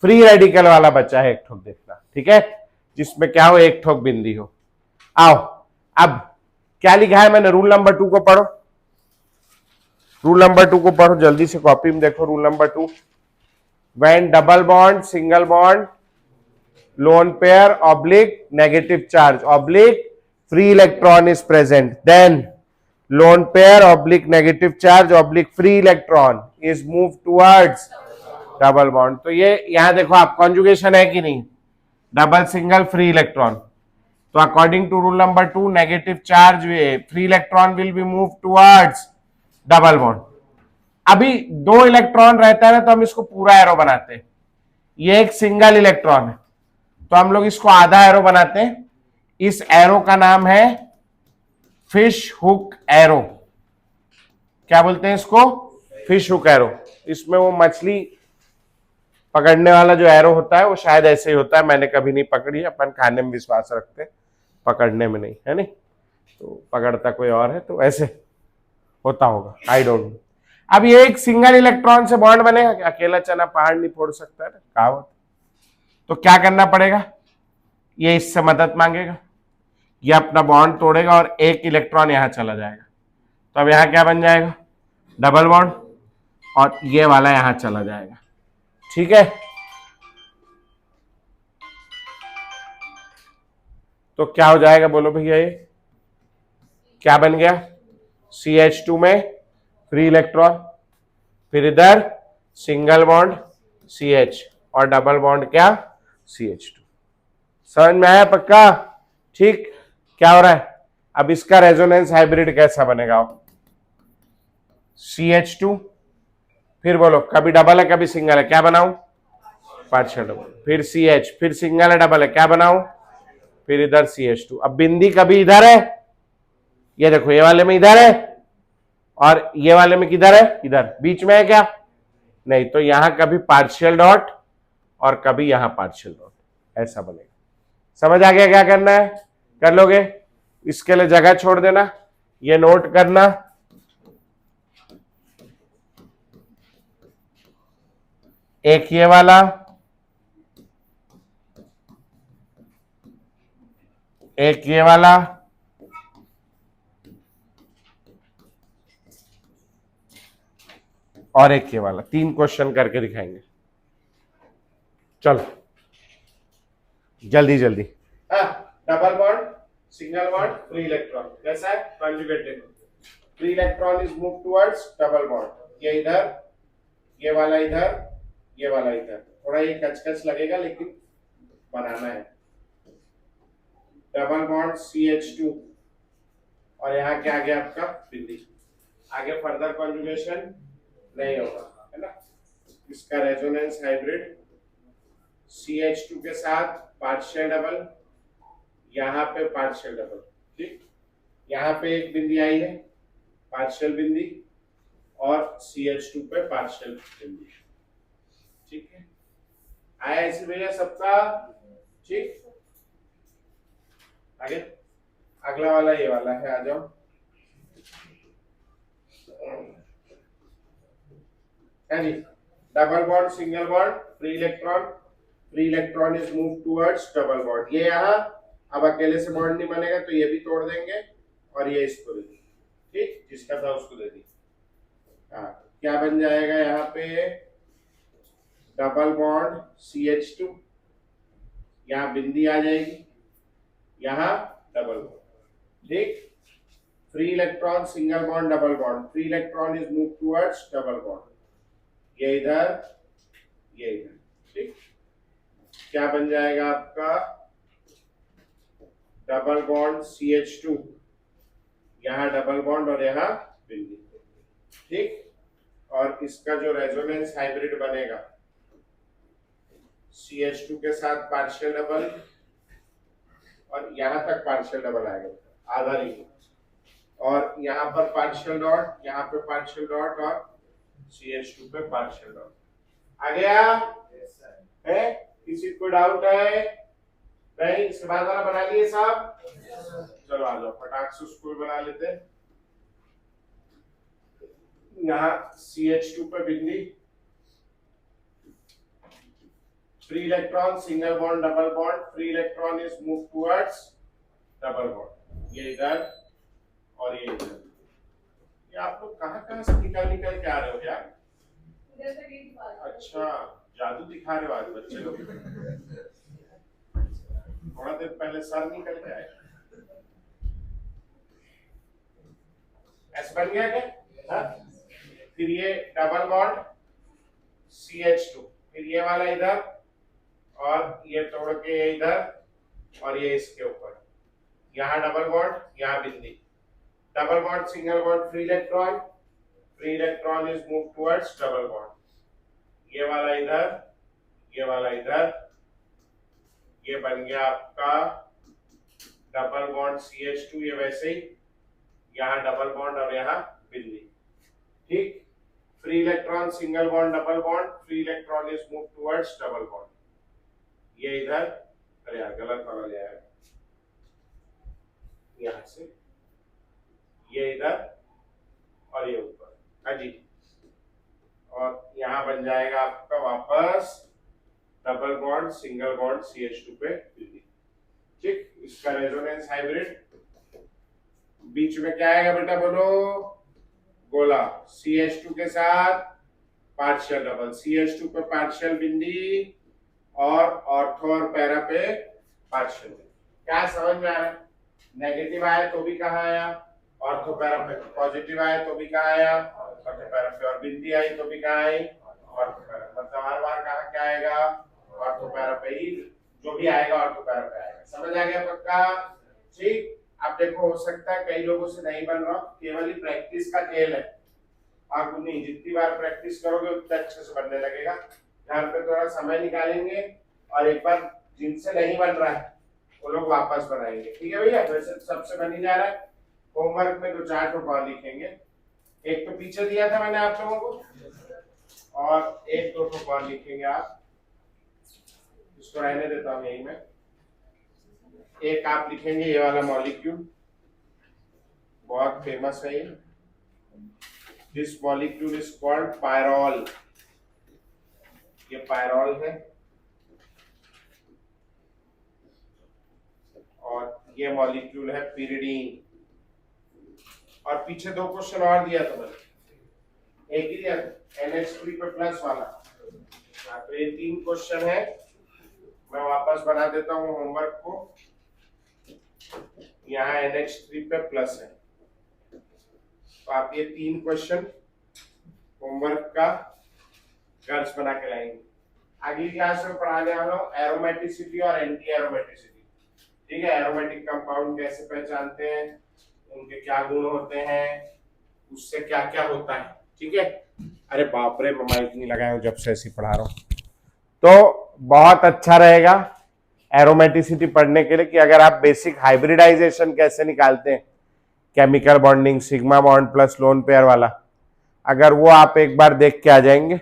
फ्री रेडिकल वाला बचा है एक ठोक देखना, ठीक है, जिसमें क्या हो? एक ठोक बिंदी हो। आओ, अब क्या लिखा है मैंने? रूल नंबर 2 को पढ़ो, रूल नंबर 2 को पढ़ो जल्दी से, कॉपी में देखो। Rule number 2, when double bond, single bond, lone pair oblique negative charge oblique free electron is present, then lone pair oblique negative charge oblique free electron is moved towards double bond। तो ये यहां देखो आप, conjugation है कि नहीं? Double single free electron, तो according to rule number 2 negative charge free electron will be move towards double bond. अभी दो इलेक्ट्रॉन रहता है ना, तो हम इसको पूरा एरो बनाते हैं। ये एक सिंगल इलेक्ट्रॉन है, तो हम लोग इसको आधा एरो बनाते हैं। इस एरो का नाम है फिश हुक एरो। क्या बोलते हैं इसको? Fish hook arrow. इसमें वो मछली पकड़ने वाला जो एरो होता है वो शायद ऐसे ही होता है, मैंने कभी नहीं पकड़ी, अपन खाने में विश्वास रखते हैं, पकड़ने में नहीं, है नहीं, तो पकड़ता कोई और है, तो ऐसे होता होगा, आई डोंट नो। अब ये एक सिंगल इलेक्ट्रॉन से बॉन्ड बनेगा, अकेला चना पहाड़ नहीं फोड़ सकता है ना, कहावत। तो क्या करना पड़ेगा? ये इससे मदद मांगेगा, ये अपना बॉन्ड तोड़ेगा और एक इलेक्ट्रॉन यहां चला जाएगा। तो अब यहां क्या बन जाएगा? डबल बॉन्ड, और ये वाला यहां चला जाएगा, ठीक है। तो क्या हो जाएगा बोलो भैया? ये क्या बन गया? CH2 में फ्री इलेक्ट्रॉन, फिर इधर सिंगल बॉन्ड CH और डबल बॉन्ड क्या? CH2। समझ में आया पक्का? ठीक। क्या हो रहा है अब? इसका रेजोनेंस हाइब्रिड कैसा बनेगा? CH2, फिर बोलो, कभी डबल है कभी सिंगल है, क्या बनाऊं? Partial double. फिर CH, फिर सिंगल है डबल है, क्या बनाऊं? फिर इधर CH2। अब बिंदी कभी इधर है, ये देखो, ये वाले में इधर है, और ये वाले में किधर है? इधर। बीच में है क्या? नहीं। तो यहां कभी पार्शियल डॉट और कभी यहां पार्शियल डॉट, ऐसा बनेगा। समझ आ गया क्या करना है? कर लोगे? इसके लिए जगह छोड़ देना, ये नोट करना, एक ये वाला, एक ये वाला, और एक ये वाला। 3 क्वेश्चन करके दिखाएंगे। चलो जल्दी जल्दी। Double bond single bond free electron, कैसा है कंजुगेट देखो, free electron is move towards double bond, ये इधर, ये वाला इधर, ये वाला इधर, थोड़ा ये कचकच लगेगा लेकिन बनाना है। डबल बॉन्ड CH2 और यहाँ क्या आ गया आपका बिंदी, आगे फर्दर कॉन्जुगेशन नहीं होगा, है ना। इसका रेजोनेंस हाइब्रिड CH2 के साथ पार्शियल डबल, यहाँ पे पार्शियल डबल, ठीक, यहाँ पे एक बिंदी आई है पार्शियल बिंदी और CH2 पे पार्शियल बिंदी, ठीक है। आया ऐसे भैया सबका, ठीक। आगे अगला वाला ये वाला है, आ जाओ। है जी, double bond single bond free electron is move towards double bond, ये यहाँ अब अकेले से बॉन्ड नहीं बनेगा तो ये भी तोड़ देंगे और ये इसको दे दी, ठीक, जिसका था उसको दे दी। हाँ, क्या बन जाएगा यहाँ पे डबल बॉन्ड CH2, यहाँ बिंदी आ जाएगी, यहाँ डबल बॉन्ड, ठीक। Free electron single bond double bond, free electron is move towards double bond, ये इधर, ये इधर, ठीक। क्या बन जाएगा आपका डबल बॉन्ड CH2, यहाँ डबल बॉन्ड और यहाँ बिंदी, ठीक। और इसका जो रेजोनेंस हाइब्रिड बनेगा CH2 के साथ पार्शियल डबल और यहाँ तक पार्शियल डबल आएगा, आधा रिंग, और यहाँ पर पार्शियल डॉट, यहाँ पे पार्शियल डॉट और CH2 पे पार्शियल डॉट आ गया है। किसी को डाउट है? नहीं, इसके बाद वाला बना लिए साहब? चलो आ जाओ फटाक से उसको भी बना लेते हैं। यहाँ CH2 पे बिंदी, free electron single bond double bond, free electron is move towards double bond, ये इधर और ये इधर। ये आप लोग कहाँ से निकल के आ रहे हो यार? अच्छा, जादू दिखा रहे हो आज बच्चे लोग। थोड़ा देर पहले सर निकल के आए। ऐसा बन गया क्या? फिर ये डबल बॉन्ड CH2, फिर ये वाला इधर और ये तोड़ के ये इधर और ये इसके ऊपर, यहाँ डबल बॉन्ड, यहाँ बिंदी, double bond single bond free electron is move towards double bond, ये वाला इधर, ये वाला इधर, ये बन गया आपका डबल बॉन्ड CH2, ये वैसे ही, यहाँ डबल बॉन्ड और यहाँ बिंदी, ठीक। Free electron single bond double bond, free electron is move towards double bond, ये इधर, अरे यार गलत वाला ले आया, यहाँ से ये इधर और ये ऊपर, हाँ जी। और यहाँ बन जाएगा आपका वापस double bond single bond CH2 पे, ठीक। इसका रेजोनेंस हाइब्रिड, बीच में क्या आएगा बेटा बोलो? गोला, CH2 के साथ पार्शियल डबल, CH2 पे पार्शियल बिंदी और ऑर्थो और पैरा पे पार्शियल। क्या समझ में आ रहा है? नेगेटिव आया तो भी कहाँ आया? ऑर्थो पैरा पे। पॉजिटिव आया तो भी कहाँ आया? ऑर्थो पैरा पे। और बिंदी आई तो भी कहाँ आई? Ortho para. मतलब हर बार कहाँ क्या आएगा? ऑर्थो पैरा पे ही, जो भी आएगा ऑर्थो पैरा पे आएगा। समझ आ गया पक्का? ठीक। अब देखो, हो सकता है कई लोगों से नहीं बन रहा, केवल ही प्रैक्टिस का खेल है। आप नहीं, जितनी बार प्रैक्टिस करोगे उतना अच्छे से बनने लगेगा। घर पे थोड़ा समय निकालेंगे और एक बार जिनसे नहीं बन रहा है वो लोग वापस बनाएंगे, ठीक है भैया? वैसे सबसे बन ही जा रहा है। होमवर्क में 2-4 ठोक और लिखेंगे, एक तो पीछे दिया था मैंने आप लोगों को, और 1-2 ठोक और लिखेंगे आप। इसको रहने देता हूँ यही में। एक आप लिखेंगे ये वाला मॉलिक्यूल, बहुत फेमस है ये। This molecule is called pyrrole, ये पायरॉल है। और ये मॉलिक्यूल है पिरिडीन। और पीछे 2 क्वेश्चन और दिया था मैंने, एक ही दिया था NH3 पे प्लस वाला। तो ये 3 क्वेश्चन है, मैं वापस बना देता हूँ होमवर्क को। यहाँ NH3 पे प्लस है। तो आप ये 3 क्वेश्चन होमवर्क का कर्ज बना के लाएंगे। अगली क्लास में पढ़ाने वाला हूँ एरोमेटिसिटी और एंटी एरोमेटिसिटी। ठीक है, एरोमेटिक कंपाउंड कैसे पहचानते हैं, उनके क्या गुण होते हैं, उससे क्या क्या होता है। ठीक है, अरे बाप रे, मैं माइक नहीं लगाया हूं जब से ऐसी पढ़ा रहा हूं। तो बहुत अच्छा रहेगा एरोमेटिसिटी पढ़ने के लिए कि अगर आप बेसिक हाइब्रिडाइजेशन कैसे निकालते हैं, chemical bonding, sigma bond plus lone pair वाला, अगर वो आप एक बार देख के आ जाएंगे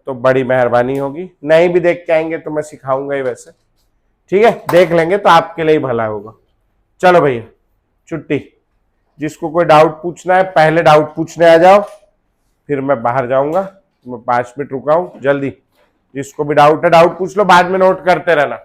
तो बड़ी मेहरबानी होगी। नहीं भी देख के आएंगे तो मैं सिखाऊंगा ही वैसे। ठीक है, देख लेंगे तो आपके लिए ही भला होगा। चलो भैया, छुट्टी। जिसको कोई डाउट पूछना है पहले डाउट पूछने आ जाओ, फिर मैं बाहर जाऊंगा। मैं 5 मिनट रुका हूं, जल्दी जिसको भी डाउट है डाउट पूछ लो, बाद में नोट करते रहना।